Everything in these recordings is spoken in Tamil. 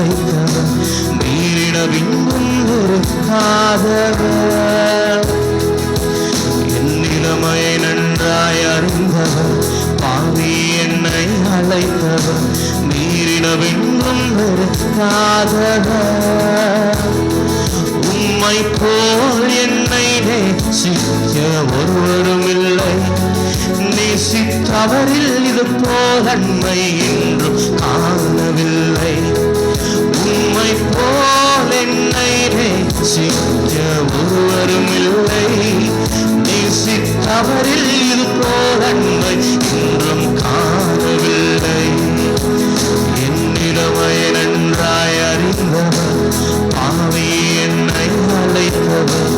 அழைத்தவர், நீரிடவின்றும் இருக்காதவர். என் நிலைமையை நன்றாய் அறிந்தவர், பாவி என்னை அழைத்தவர், நீரிடவின்றும் இருக்காதவர். உம்மை போல் என்னை நேசிக்க ஒருவரும் இல்லை, நேசித்தவரில் இது போல் அன்பை என்றும் காணவில்லை. உம்மை போல் என்னை நேசிக்க ஒருவரும் இல்லை, நேசித்தவரில் இது போல் அன்பை என்றும் காணவில்லை. என் நிலைமையை நன்றாய் அறிந்தவர், பாவி என்னை அழைத்தவர்,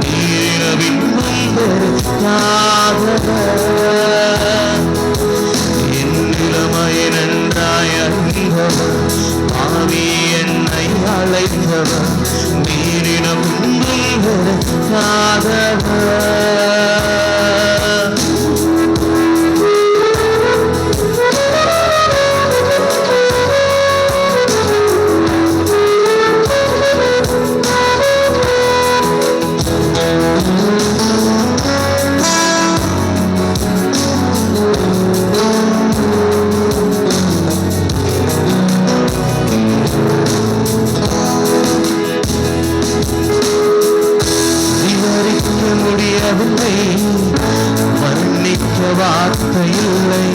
நீரிடவின்றும் வெறுக்காதவர். என் நிலைமையை நன்றாய் அறிந்தவர், பாவி என்னை அழைத்தவர், நீரிடவின்றும் வெறுக்காதவர். வர்ணிக்க வார்த்தை இல்லை,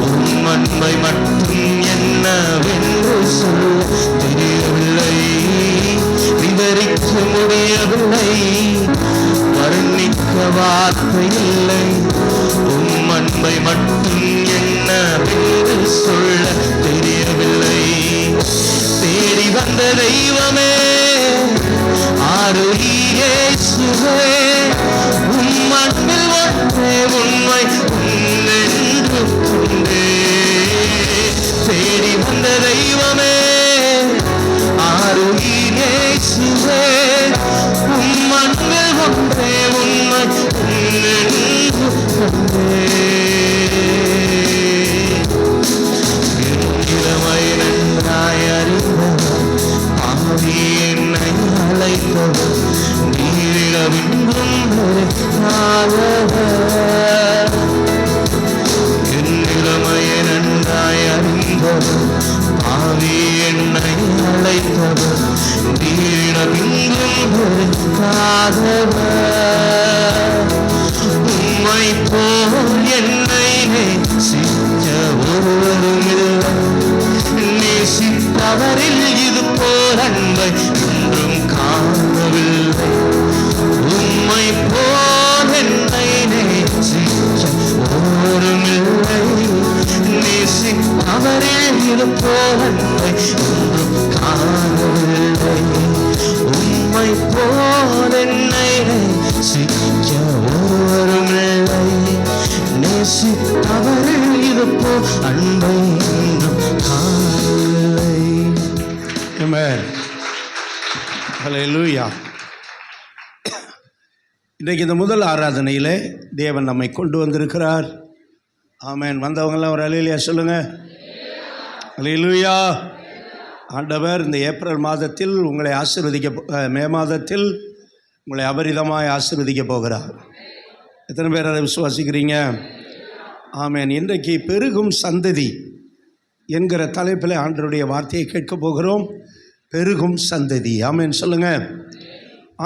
உம் அன்பை மட்டும் என்னவென்று சொல்ல தெரியவில்லை. விவரிக்க முடியவில்லை, வர்ணிக்க வார்த்தை இல்லை, உம் அன்பை மட்டும் என்னவென்று சொல்ல தெரியவில்லை. தேடி வந்த தெய்வமே, இயேசுவே, உம் அன்பில் ஒன்றே உண்மை உன்னென்று கொண்டே. தேடி வந்த தெய்வமே, இயேசுவே, உம் அன்பில் ஒன்றே உண்மை உன்னென்று கொண்டே. இளமை நன்றாய் அறிந்தவர், பாவி என்னை அழைத்தவர், நீரிடவின்றும் வெறுக்காதவர். என் நிலைமையை நன்றாய் அறிந்தவர், பாவி என்னை அழைத்தவர், நீரிடவின்றும் வெறுக்காதவர். உம்மை போல் என்னை நேசிக்க ஒருவரும் இல்லை, நேசித்தவரில் இது போல் அன்பை என்றும் காணவில்லை. உம்மை போல் என்னை நேசிக்க ஒருவரும் இல்லை, நேசித்தவரில் இது போல் அன்பை என்றும் காணவில்லை. உம்மை போல் என்னை நேசிக்க ஒருவரும் இல்லை, நேசித்தவரில் இது போல் அன்பை என்றும் காணவில்லை. ஆமென். ஹல்லேலூயா. இன்றைக்கு இந்த முதல் ஆராதனையில் தேவன் நம்மை கொண்டு வந்திருக்கிறார். ஆமென். வந்தவங்கெல்லாம் ஒரு ஹல்லேலூயா சொல்லுங்க. ஹல்லேலூயா. ஆண்டவர் இந்த ஏப்ரல் மாதத்தில் உங்களை மே மாதத்தில் உங்களை அபரிதமாய் ஆசீர்வதிக்க போகிறார். எத்தனை பேர் அதை விசுவாசிக்கிறீங்க? ஆமென். இன்றைக்கு பெருகும் சந்ததி என்கிற தலைப்பில் ஆண்டவருடைய வார்த்தையை கேட்க போகிறோம். பெருகும் சந்ததி. ஆமென் சொல்லுங்க.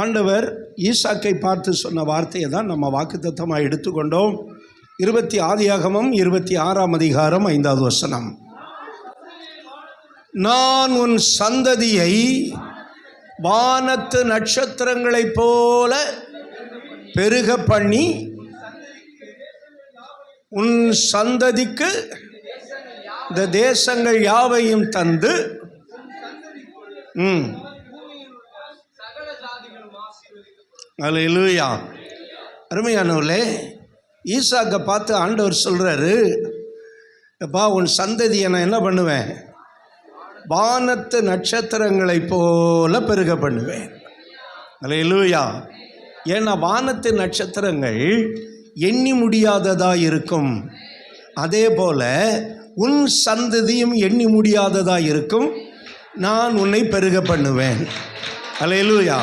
ஆண்டவர் ஈசாக்கை பார்த்து சொன்ன வார்த்தையை தான் நம்ம வாக்குத்தத்தமாக எடுத்துக்கொண்டோம். ஆதியாகமம் 26ஆம் அதிகாரம் 5வது வசனம். நான் உன் சந்ததியை வானத்து நட்சத்திரங்களைப் போல பெருக பண்ணி உன் சந்ததிக்கு இந்த தேசங்கள் யாவையும் தந்து அல்லேலூயா. அருமையானவர்களே, ஈசாக்கை பார்த்து ஆண்டவர் சொல்கிறாரு, எப்பா உன் சந்ததியை நான் என்ன பண்ணுவேன்? வானத்து நட்சத்திரங்களைப் போல பெருக பண்ணுவேன். அல்லேலூயா. ஏன்னா வானத்து நட்சத்திரங்கள் எண்ணி முடியாததாக இருக்கும். அதே போல் உன் சந்ததியும் எண்ணி முடியாததாக இருக்கும். நான் உன்னை பெருக பண்ணுவேன். அல்லேலூயா.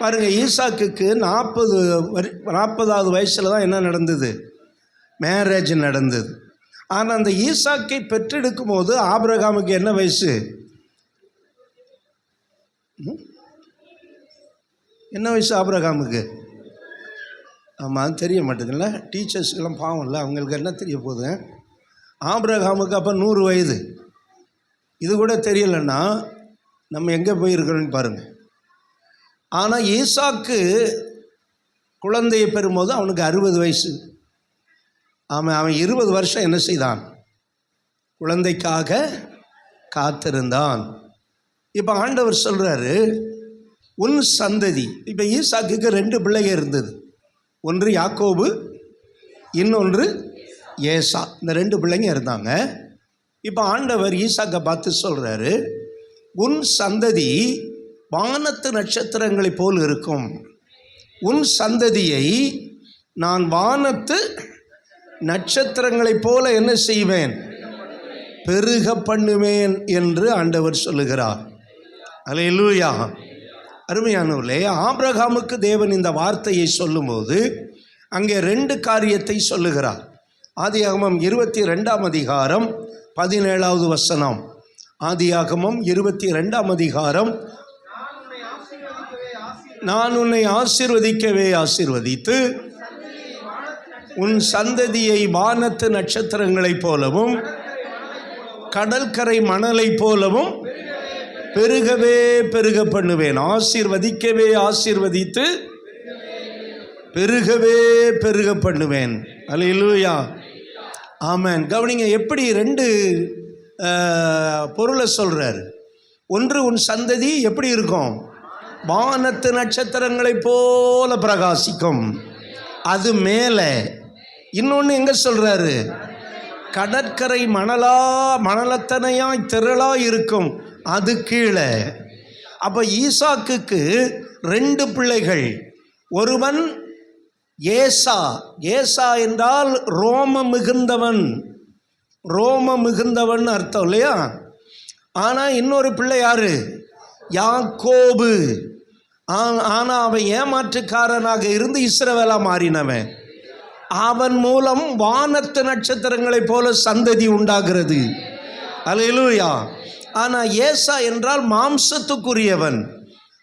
பாருங்க, ஈசாக்குக்கு 40வது வயசில் தான் என்ன நடந்தது? மேரேஜ் நடந்தது. ஆனால் அந்த ஈசாக்கை பெற்றெடுக்கும் போது ஆபிரகாமுக்கு என்ன வயசு? என்ன வயசு ஆபிரகாமுக்கு? ஆமாம், தெரிய மாட்டேங்குதுல்ல. டீச்சர்ஸுக்கெல்லாம் பாவம் இல்லை, அவங்களுக்கு என்ன தெரிய போகுது? ஆபிரகாமுக்கு அப்போ 100 வயது. இது கூட தெரியலைன்னா நம்ம எங்கே போயிருக்கிறோன்னு பாருங்கள். ஆனால் ஈசாக்கு குழந்தையை பெறும்போது அவனுக்கு 60 வயசு. அவன் 20 வருஷம் என்ன செய்தான்? குழந்தைக்காக காத்திருந்தான். இப்போ ஆண்டவர் சொல்கிறாரு, உன் சந்ததி. இப்போ ஈசாக்குக்கு 2 பிள்ளைங்க இருந்தது. ஒன்று யாக்கோபு, இன்னொன்று ஏசா. இந்த 2 பிள்ளைங்க இருந்தாங்க. இப்போ ஆண்டவர் ஈசாக்கை பார்த்து சொல்கிறாரு, உன் சந்ததி வானத்து நட்சத்திரங்களைப் போல் இருக்கும். உன் சந்ததியை நான் வானத்து நட்சத்திரங்களைப் போல என்ன செய்வேன்? பெருக பண்ணுவேன் என்று ஆண்டவர் சொல்லுகிறார். அல்லேலூயா. அருமையானவர்களே, ஆபிரகாமுக்கு தேவன் இந்த வார்த்தையை சொல்லும்போது அங்கே 2 காரியத்தை சொல்லுகிறார். ஆதியாகமம் 22ஆம் அதிகாரம் 17வது வசனம். ஆதியாகமம் 22ஆம் அதிகாரம், நான் உன்னை ஆசீர்வதிக்கவே ஆசீர்வதித்து உன் சந்ததியை வானத்து நட்சத்திரங்களைப் போலவும் கடற்கரை மணலைப் போலவும் பெருகவே பெருக பண்ணுவேன். ஆசீர்வதிக்கவே ஆசீர்வதித்து பெருகவே பெருக பண்ணுவேன். அல்லேலூயா. ஆமென். கவனிங்க, எப்படி 2 பொருளை சொல்கிறார். ஒன்று, உன் சந்ததி எப்படி இருக்கும்? வானத்து நட்சத்திரங்களைப் போல பிரகாசிக்கும், அது மேலே. இன்னொன்று எங்கே சொல்கிறாரு? கடற்கரை மணலத்தனையாய் திரளாய் இருக்கும், அது கீழே. அப்போ ஈசாக்குக்கு 2 பிள்ளைகள். ஒருவன் ஏசா. ஏசா என்றால் ரோம மிகுந்தவன். ரோம மிகுந்தவன் அர்த்தம் இல்லையா? ஆனால் இன்னொரு பிள்ளை யாரு? யாக்கோபு. ஆனால் அவன் ஏமாற்றுக்காரனாக இருந்து இஸ்ரவேலா மாறினவன். அவன் மூலம் வானத்து நட்சத்திரங்களைப் போல சந்ததி உண்டாகிறது. அல்லேலூயா. ஆனால் ஏசா என்றால் மாம்சத்துக்குரியவன்.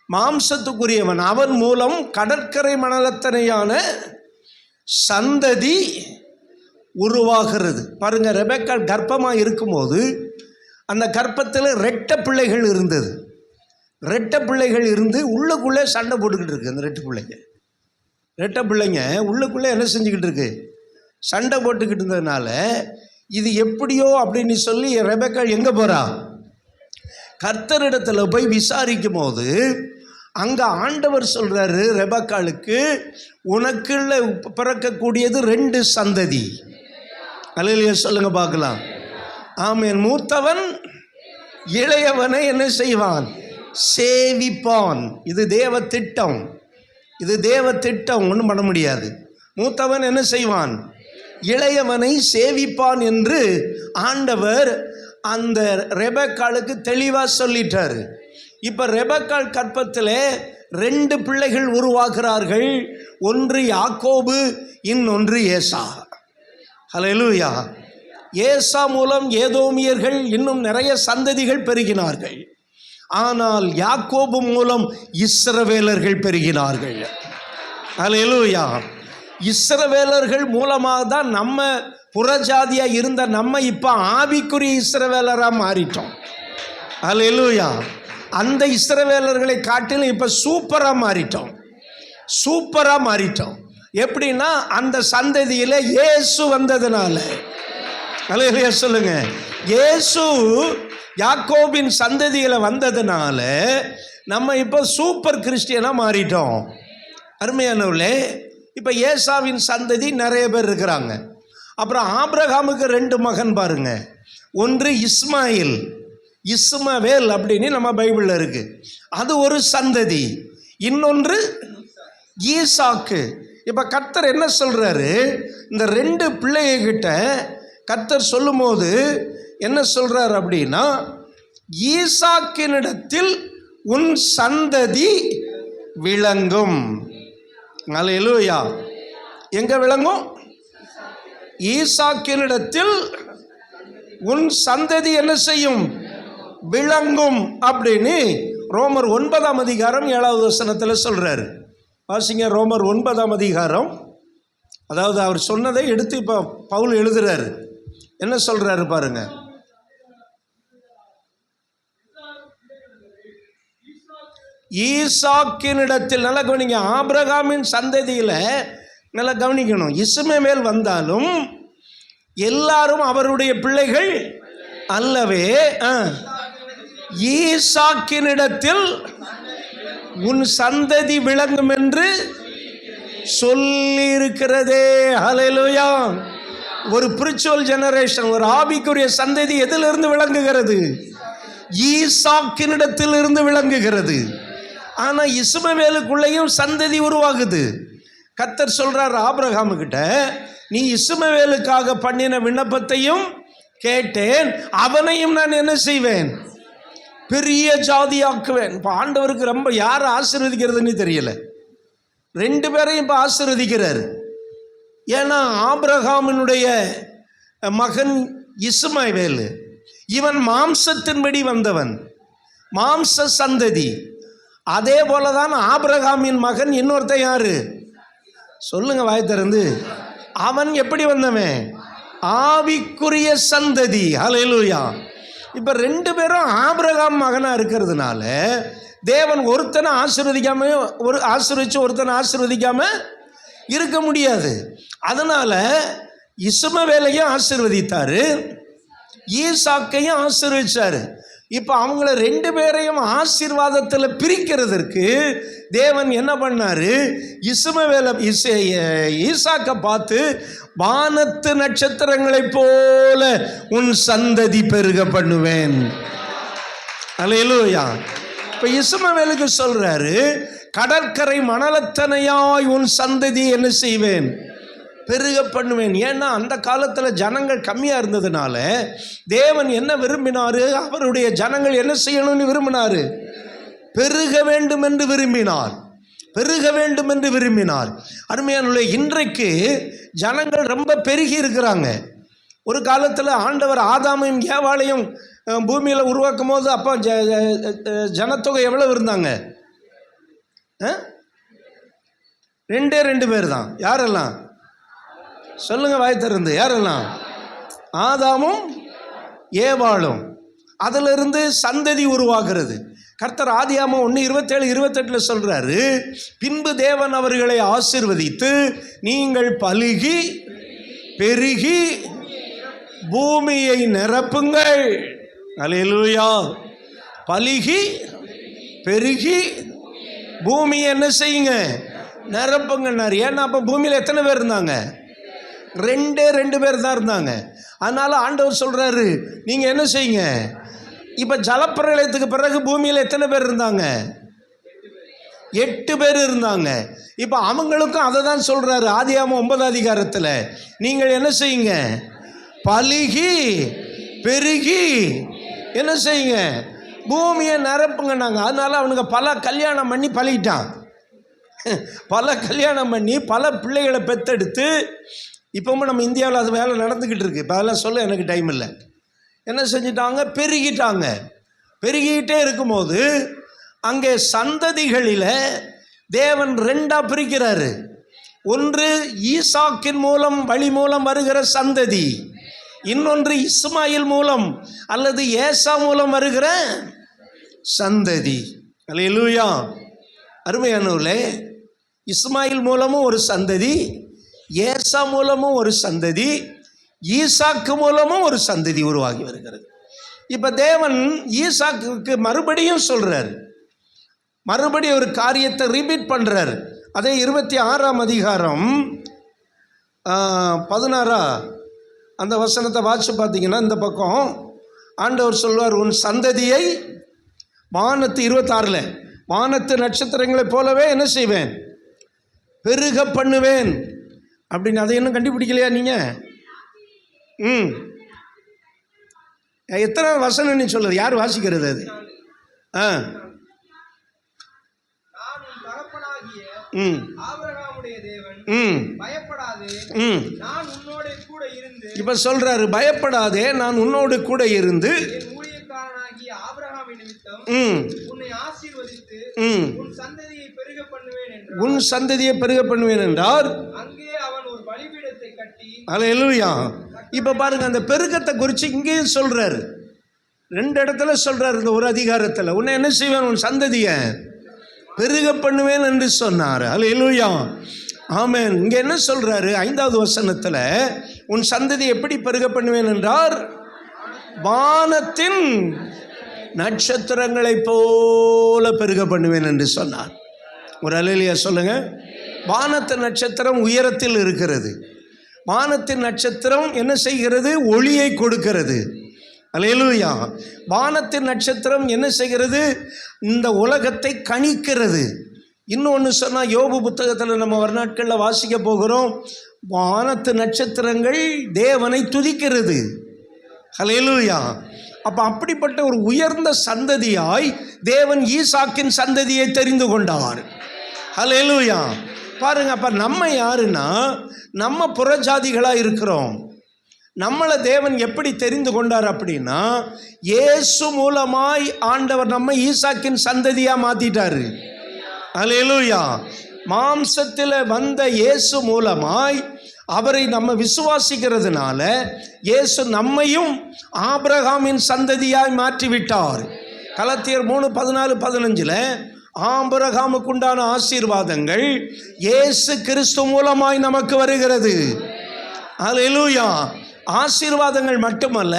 மாம்சத்துக்குரியவன். அவன் மூலம் கடற்கரை மணலத்தனையான சந்ததி உருவாகிறது. பாருங்க, ரெபெக்காள் கர்ப்பமாக இருக்கும்போது அந்த கர்ப்பத்தில் 2 பிள்ளைகள் இருந்தது. 2 பிள்ளைகள் இருந்து உள்ளுக்குள்ளே சண்டை போட்டுக்கிட்டு இருக்கு. அந்த 2 பிள்ளைங்க உள்ளுக்குள்ளே என்ன செஞ்சுக்கிட்டு இருக்கு? சண்டை போட்டுக்கிட்டு இருந்ததுனால இது எப்படியோ அப்படின்னு சொல்லி ரெபெக்காள் எங்கே போகிறா? கர்த்தரிடத்தில் போய் விசாரிக்கும் போது அங்கே ஆண்டவர் சொல்கிறாரு ரெபெக்காளுக்கு, உனக்குள்ள பிறக்கக்கூடியது 2 சந்ததி. அல்லேலூயா சொல்லுங்க பார்க்கலாம். ஆமென். மூத்தவன் இளையவனை என்ன செய்வான்? சேவிப்பான். இது தேவ திட்டம். இது தேவ திட்டம். ஒன்றும் பண்ண முடியாது. மூத்தவன் என்ன செய்வான்? இளையவனை சேவிப்பான் என்று ஆண்டவர் அந்த ரெபெக்காளுக்கு தெளிவாக சொல்லிட்டார். இப்போ ரெபெக்காள் கற்பத்தில் 2 பிள்ளைகள் உருவாகிறார்கள். ஒன்று யாக்கோபு, இன்னொன்று ஏசா. அல்லேலூயா. ஏசா மூலம் ஏதோமியர்கள் இன்னும் நிறைய சந்ததிகள் பெருகினார்கள். ஆனால் யாக்கோபு மூலம் இஸ்ரவேலர்கள் பெருகினார்கள். அல்லேலூயா. இஸ்ரவேலர்கள் மூலமாக தான் நம்ம புறஜாதியாக இருந்த நம்ம இப்போ ஆவிக்குரிய இஸ்ரவேலராக மாறிட்டோம். அல்லேலூயா. அந்த இஸ்ரவேலர்களை காட்டிலும் இப்போ சூப்பராக மாறிட்டோம். எப்படின்னா அந்த சந்ததியில் இயேசு வந்ததுனால. அல்லேலூயா சொல்லுங்க. இயேசு யாக்கோபின் சந்ததியில் வந்ததுனால நம்ம இப்போ சூப்பர் கிறிஸ்டியனாக மாறிட்டோம். அருமையானவர்களே, இப்போ ஏசாவின் சந்ததி நிறைய பேர் இருக்கிறாங்க. அப்புறம் ஆபிரகாமுக்கு 2 மகன் பாருங்க. ஒன்று இஸ்மவேல் அப்படின்னு நம்ம பைபிளில் இருக்கு, அது ஒரு சந்ததி. இன்னொன்று ஈசாக்கு. இப்போ கர்த்தர் என்ன சொல்கிறாரு? இந்த 2 பிள்ளைகிட்ட கர்த்தர் சொல்லும் போது என்ன சொல்கிறார் அப்படின்னா, ஈசாக்கினிடத்தில் உன் சந்ததி விளங்கும். அல்லேலூயா. எங்க விளங்கும்? ஈசாக்கினிடத்தில் உன் சந்ததி என்ன செய்யும்? விளங்கும் அப்படின்னு ரோமர் 9ஆம் அதிகாரம் 7வது வசனத்தில் சொல்றாரு. வாசிங்க ரோமர் 9ஆம் அதிகாரம். அதாவது அவர் சொன்னதை எடுத்து இப்போ பவுல் எழுதுறாரு. என்ன சொல்றாரு பாருங்க. ஈசாக்கினிடத்தில், நல்லா கவனிங்க, ஆபிரகாமின் சந்ததியில் நல்லா கவனிக்கணும். இஸ்மவேல் வந்தாலும் எல்லாரும் அவருடைய பிள்ளைகள் அல்லவே. ஈசாக்கினிடத்தில் உன் சந்ததி விளங்கும் என்று சொல்லி இருக்கிறதே. ஹல்லேலூயா. ஒரு ஸ்பிரிச்சுவல் ஜெனரேஷன், ஒரு ஆவிக்குரிய சந்ததி எதிலிருந்து விளங்குகிறது? ஈசாக்கினிடத்தில் இருந்து விளங்குகிறது. ஆனா இஸ்மவேலுக்குள்ளேயும் சந்ததி உருவாகுது. கர்த்தர் சொல்றார் ஆபிரகாமு கிட்ட, நீ இஸ்மவேலுக்காக பண்ணின விண்ணப்பத்தையும் கேட்டேன், அவனையும் நான் என்ன செய்வேன்? பெரிய ஜாதியாக்குவேன். இப்போ ஆண்டவருக்கு ரொம்ப யாரை ஆசீர்வதிக்கிறதுன்னு தெரியல. 2 பேரையும் இப்போ ஆசீர்வதிக்கிறார். ஏன்னா ஆபிரகாமினுடைய மகன் இஸ்மவேல், இவன் மாம்சத்தின்படி வந்தவன், மாம்ச சந்ததி. அதே போலதான் ஆபிரகாமின் மகன் இன்னொருத்தன் யாரு? சொல்லுங்க வாய் திறந்து. அவன் எப்படி வந்தவன்? ஆவிக்குரிய சந்ததி. ஹல்லேலூயா. இப்ப 2 பேரும் ஆபிரகாம் மகனா இருக்கிறதுனால தேவன் ஒருத்தனை ஆசீர்வதிக்காம ஆசீர்வதிச்சு ஒருத்தனை ஆசீர்வதிக்காம இருக்க முடியாது. அதனால இஸ்மவேலையும் ஆசீர்வதித்தாரு, ஈசாக்கையும் ஆசீர்வதிச்சாரு. இப்போ அவங்கள 2 பேரையும் ஆசீர்வாதத்தில் பிரிக்கிறதற்கு தேவன் என்ன பண்ணாரு? ஈசாக்கை பார்த்து, வானத்து நட்சத்திரங்களைப் போல உன் சந்ததி பெருக பண்ணுவேன். அல்லேலூயா. இப்போ இஸ்மவேலுக்கு சொல்றாரு, கடற்கரை மணலத்தனையாய் உன் சந்ததி என்ன செய்வேன்? பெருக பண்ணுவேன். ஏன்னா அந்த காலத்தில் ஜனங்கள் கம்மியாக இருந்ததுனால தேவன் என்ன விரும்பினாரு? அவருடைய ஜனங்கள் என்ன செய்யணும்னு விரும்பினாரு? பெருக வேண்டும் என்று விரும்பினார். பெருக வேண்டும் என்று விரும்பினார். அருமையான இன்றைக்கு ஜனங்கள் ரொம்ப பெருகி இருக்கிறாங்க. ஒரு காலத்தில் ஆண்டவர் ஆதாமையும் ஏவாளையும் பூமியில் உருவாக்கும் போது அப்போ ஜனத்தொகை எவ்வளவு இருந்தாங்க? 2 பேர் தான். யாரெல்லாம்? சொல்லுங்க வாய் திறந்து. யாரெல்லாம்? ஆதாமும் ஏவாளும். அதிலிருந்து சந்ததி உருவாகிறது. கர்த்தர் ஆதியாகமம் 1:27-28 சொல்றாரு, பின்பு தேவன் அவர்களை ஆசீர்வதித்து, நீங்கள் பலுகி பெருகி பூமியை நிரப்புங்கள். அல்லேலூயா. பலுகி பெருகி பூமியை என்ன செய்யுங்க? நிரப்புங்கன்னாரு. ஏன்னா அப்போ பூமியில் எத்தனை பேர் இருந்தாங்க? 2 பேர் தான் இருந்தாங்க. அதனால ஆண்டவர் சொல்றாரு, நீங்க என்ன செய்யுங்க? இப்ப ஜலப்பிரளயத்துக்கு பிறகு பூமியில் எத்தனை பேர் இருந்தாங்க? 8 பேர் இருந்தாங்க. இப்ப அவங்களுக்கும் அதை தான் சொல்றாரு ஆதியாகமம் 9ஆம் அதிகாரத்தில், நீங்கள் என்ன செய்யுங்க? பலுகி பெருகி என்ன செய்யுங்க? பூமியை நிரப்புங்கன்னாங்க. அதனால அவனுக்கு பல கல்யாணம் பண்ணி பழகிட்டான். பல கல்யாணம் பண்ணி பல பிள்ளைகளை பெற்றெடுத்து, இப்பவும் நம்ம இந்தியாவில் அது வேலை நடந்துக்கிட்டு இருக்கு. இப்போ அதெல்லாம் சொல்ல எனக்கு டைம் இல்லை. என்ன செஞ்சிட்டாங்க? பெருகிட்டாங்க. பெருகிட்டே இருக்கும்போது அங்கே சந்ததிகளில் தேவன் 2ஆக பிரிக்கிறாரு. ஒன்று ஈசாக்கின் மூலம் வழி மூலம் வருகிற சந்ததி, இன்னொன்று இஸ்மாயில் மூலம் அல்லது ஏசா மூலம் வருகிற சந்ததி. அல்லேலூயா. அருமையானவர்களே, இஸ்மாயில் மூலமும் ஒரு சந்ததி, ஏசா மூலமும் ஒரு சந்ததி, ஈசாக்கு மூலமும் ஒரு சந்ததி உருவாகி வருகிறது. இப்போ தேவன் ஈசாக்கு மறுபடியும் சொல்றாரு, மறுபடியும் ஒரு காரியத்தை ரிப்பீட் பண்றாரு. அதே 26ஆம் அதிகாரம் 16 அந்த வசனத்தை வாசிச்சு பார்த்தீங்கன்னா, இந்த பக்கம் ஆண்டவர் சொல்வார், உன் சந்ததியை வானத்து 26 வானத்து நட்சத்திரங்களைப் போலவே என்ன செய்வேன்? பெருக பண்ணுவேன் அப்படின்னு. அதை இன்னும் கண்டுபிடிக்கலையா நீங்க? எத்தனை வசனம் நீ சொல்லுது? யார் வாசிக்கிறது அது? இப்ப சொல்றாரு, பயப்படாதே, நான் உன்னோடு கூட இருந்து உன் சந்ததியை பெருக பண்ணுவேன் என்றார். அல்லேலூயா. இப்ப பாருங்க, அந்த பெருக்கத்தை குறித்து இங்கேயும் சொல்றாரு. 2 இடத்துல சொல்றாரு இந்த ஒரு அதிகாரத்தில். உன்னை என்ன செய்வேன்? உன் சந்ததியை பெருக பண்ணுவேன் என்று சொன்னார். அல்லேலூயா, ஆமென். இங்க என்ன சொல்றாரு? 5வது வசனத்துல உன் சந்ததி எப்படி பெருக பண்ணுவேன் என்றார்? வானத்தின் நட்சத்திரங்களை போல பெருக பண்ணுவேன் என்று சொன்னார். ஒரு அல்லேலூயா சொல்லுங்க. வானத்து நட்சத்திரம் உயரத்தில் இருக்கிறது. வானத்தின் நட்சத்திரம் என்ன செய்கிறது? ஒளியை கொடுக்கிறது. அல்லேலூயா. வானத்தின் நட்சத்திரம் என்ன செய்கிறது? இந்த உலகத்தை கணிக்கிறது. இன்னொன்று சொன்னால், யோபு புத்தகத்தில் நம்ம வரநாட்களில் வாசிக்க போகிறோம், வானத்து நட்சத்திரங்கள் தேவனை துதிக்கிறது. அல்லேலூயா. அப்போ அப்படிப்பட்ட ஒரு உயர்ந்த சந்ததியாய் தேவன் ஈசாக்கின் சந்ததியை தெரிந்து கொண்டார். அல்லேலூயா. பாருங்க, அப்போ நம்ம யாருன்னா, நம்ம புறஜாதிகளாக இருக்கிறோம். நம்மளை தேவன் எப்படி தெரிந்து கொண்டார் அப்படின்னா, இயேசு மூலமாய் ஆண்டவர் நம்ம ஈசாக்கின் சந்ததியாக மாற்றிட்டாரு. அல்லேலூயா. மாம்சத்தில் வந்த இயேசு மூலமாய் அவரை நம்ம விசுவாசிக்கிறதுனால இயேசு நம்மையும் ஆபிரகாமின் சந்ததியாய் மாற்றிவிட்டார். கலாத்தியர் 3:14-15 ஆபிரகாமுக்குண்டான ஆசீர்வாதங்கள் இயேசு கிறிஸ்து மூலமாய் நமக்கு வருகிறது. அல்லேலூயா. ஆசீர்வாதங்கள் மட்டுமல்ல,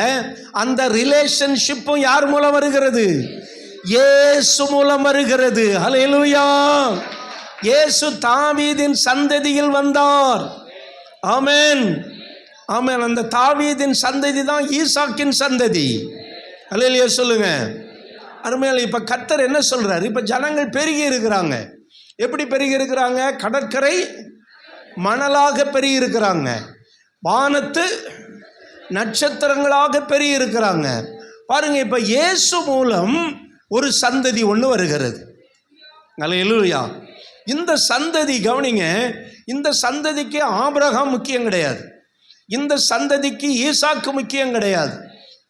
அந்த ரிலேஷன்ஷிப்பும் யார் மூலம் வருகிறது? இயேசு மூலம் வருகிறது. அல்லேலூயா. இயேசு தாவீதின் சந்ததியில் வந்தார். ஆமென், ஆமென். அந்த தாவீதின் சந்ததி தான் ஈசாக்கின் சந்ததி. அல்லேலூயா சொல்லுங்க. அருமையால் இப்போ கர்த்தர் என்ன சொல்றாரு? இப்போ ஜனங்கள் பெருகி இருக்கிறாங்க. எப்படி பெருகி இருக்கிறாங்க? கடற்கரை மணலாக பெருகி இருக்கிறாங்க. வானத்து நட்சத்திரங்களாக பெருகி இருக்கிறாங்க. பாருங்க, இப்போ இயேசு மூலம் ஒரு சந்ததி ஒன்று வருகிறது. அல்லேலூயா. இந்த சந்ததி கவனிங்க, இந்த சந்ததிக்கு ஆபிரகாம் முக்கியம் கிடையாது, இந்த சந்ததிக்கு ஈசாக்கு முக்கியம் கிடையாது,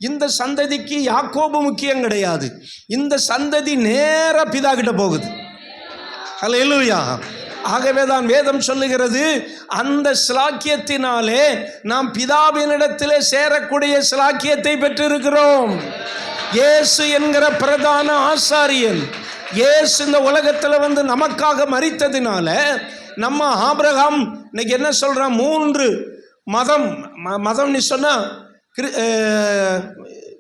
இந்த சந்ததிக்கு யாக்கோபு முக்கியம் கிடையாது. இந்த சந்ததி நேர பிதா கிட்ட போகுது. அல்லேலூயா. ஆகவே தான் வேதம் சொல்லுகிறது, அந்த ஸ்லாக்கியத்தினாலே நாம் பிதாவினிடத்திலே சேரக்கூடிய ஸ்லாக்கியத்தை பெற்றிருக்கிறோம். இயேசு என்கிற பிரதான ஆசாரியன், இயேசு இந்த உலகத்தில் வந்து நமக்காக மரித்ததினால நம்ம ஆபிரகாம் இன்னைக்கு என்ன சொல்கிறான்? 3 மதம் நீ சொன்னா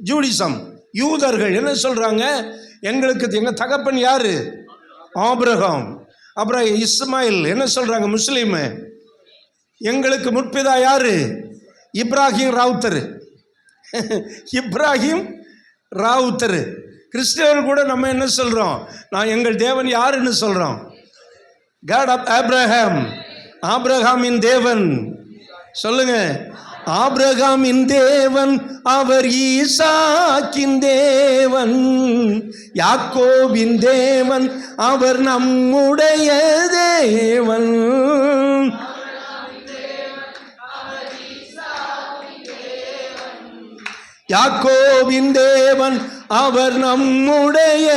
ஜூடிசம், யூதர்கள் என்ன சொல்கிறாங்க? எங்களுக்கு எங்கள் தகப்பன் யாரு? ஆபிரகாம். அப்புறம் இஸ்மாயில் என்ன சொல்கிறாங்க? முஸ்லீம். எங்களுக்கு முற்பிதா யாரு? இப்ராஹிம் ராவுத்தர். இப்ராஹிம் ராவுத்தர். கிறிஸ்தவர்கள் கூட நம்ம என்ன சொல்கிறோம்? நான் எங்கள் தேவன் யாருன்னு சொல்கிறோம்? God of Abraham. ஆபிரகாமின் தேவன். சொல்லுங்க, ஆபிரகாமின் தேவன் அவர் ஈசாக்கின் தேவன், யாக்கோபின் தேவன் அவர் நம்முடைய தேவன். யாக்கோபின் தேவன் அவர் நம்முடைய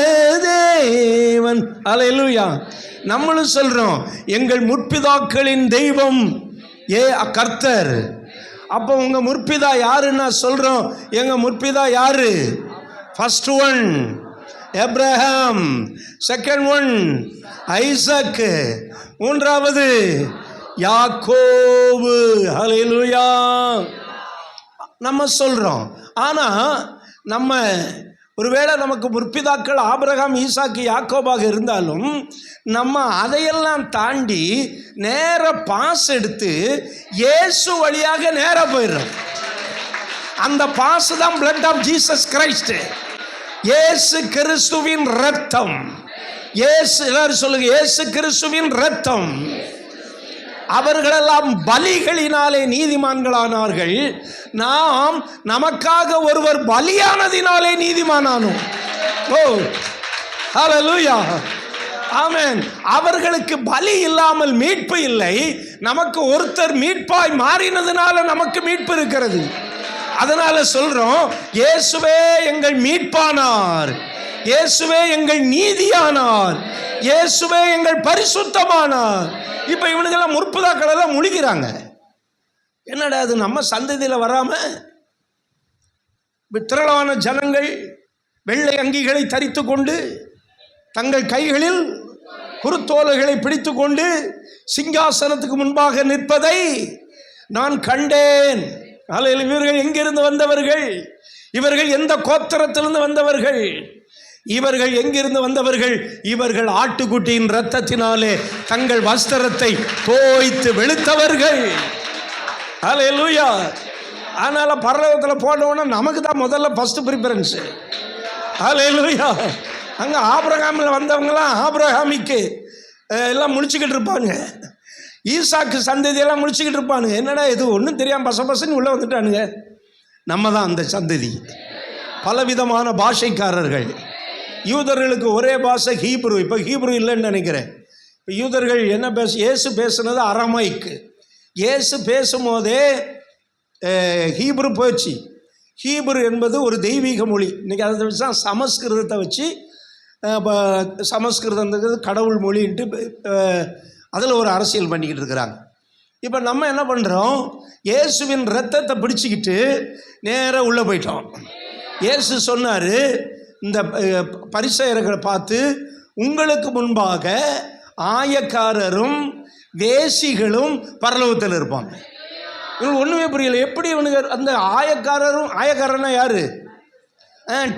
தேவன். அல்லேலூயா. நம்மளும் சொல்றோம் எங்கள் முற்பிதாக்களின் தெய்வம் கர்த்தர். அப்போ உங்க முற்பிதா யாருன்னா சொல்றோம், எங்க முற்பிதா யாரு? First one Abraham, second one Isaac, மூன்றாவது யாக்கோபு. ஹல்லேலூயா. நம்ம சொல்றோம். ஆனா நம்ம ஒருவேளை நமக்கு முற்பிதாக்கள் ஆபிரகாம், ஈசாக்கு, யாக்கோபாக இருந்தாலும் நம்ம அதையெல்லாம் தாண்டி நேர பாஸ் எடுத்து இயேசு வழியாக நேர போயிடுறோம். அந்த பாஸ் தான் பிளட் ஆஃப் ஜீசஸ் கிரைஸ்ட். இயேசு கிறிஸ்துவின் ரத்தம். இயேசு, எல்லாரும் சொல்லுங்க, இயேசு கிறிஸ்துவின் ரத்தம். அவர்களெல்லாம் பலிகளினாலே நீதிமான்களானார்கள், நாம் நமக்காக ஒருவர் பலியானதினாலே நீதிமானானோம். ஓ ஹல்லேலூயா, ஆமென். அவர்களுக்கு பலி இல்லாமல் மீட்பு இல்லை, நமக்கு ஒருத்தர் மீட்பாய் மாறினதுனால நமக்கு மீட்பு இருக்கிறது. அதனால சொல்றோம், இயேசுவே எங்கள் மீட்பானார், இயேசுவே எங்கள் நீதியானார், இயேசுவே எங்கள் பரிசுத்தமானார். இப்ப இவனுக்கெல்லாம் முற்புதாக்கள் எல்லாம் முழுகிறாங்க. என்னடா அது நம்ம சந்ததியில் வராம? திரளான ஜனங்கள் வெள்ளை அங்கிகளை தரித்து கொண்டு தங்கள் கைகளில் குருத்தோலைகளை பிடித்து கொண்டு சிங்காசனத்துக்கு முன்பாக நிற்பதை நான் கண்டேன். இவர்கள் எங்கிருந்து வந்தவர்கள்? இவர்கள் எந்த கோத்திரத்திலிருந்து வந்தவர்கள்? இவர்கள் எங்கிருந்து வந்தவர்கள்? இவர்கள் ஆட்டுக்குட்டியின் இரத்தத்தினாலே தங்கள் வஸ்திரத்தை தோய்த்து வெளுத்தவர்கள். ஹல்லேலூயா. அதனால பரலோகத்தில் போனோன்னா நமக்கு தான் முதல்ல ஃபர்ஸ்ட் ப்ரிஃபரன்ஸ். ஹல்லேலூயா. அங்கே ஆபிரகாமில் வந்தவங்களாம் ஆபிரகாமிக்கு எல்லாம் முடிச்சுக்கிட்டு இருப்பாங்க, ஈசாக்கு சந்ததியெல்லாம் முடிச்சுக்கிட்டு இருப்பானுங்க. என்னடா இது ஒன்றும் தெரியாமல் பசன்னு உள்ளே வந்துட்டானுங்க. நம்ம தான் அந்த சந்ததி. பலவிதமான பாஷைக்காரர்கள். யூதர்களுக்கு ஒரே பாஷை ஹீப்ரு. இப்போ ஹீப்ரு இல்லைன்னு நினைக்கிறேன். இப்போ யூதர்கள் என்ன இயேசு பேசுனது அரமைக்கு. இயேசு பேசும்போதே ஹீப்ரு போச்சு. ஹீப்ரு என்பது ஒரு தெய்வீக மொழி. இன்றைக்கி அதை வச்சு தான் சமஸ்கிருதத்தை வச்சு, சமஸ்கிருதங்கிறது கடவுள் மொழின்ட்டு அதில் ஒரு அரசியல் பண்ணிக்கிட்டு இருக்கிறாங்க. இப்போ நம்ம என்ன பண்ணுறோம்? இயேசுவின் இரத்தத்தை பிடிச்சிக்கிட்டு நேராக உள்ளே போயிட்டோம். இயேசு சொன்னார், இந்த பரிசேயர்களை பார்த்து, உங்களுக்கு முன்பாக ஆயக்காரரும் வேசிகளும் பரலோகத்தில் இருப்பாங்க. இவங்களுக்கு ஒன்றுமே புரியல. எப்படி இவனுக்கு அந்த ஆயக்காரன்னா யார்?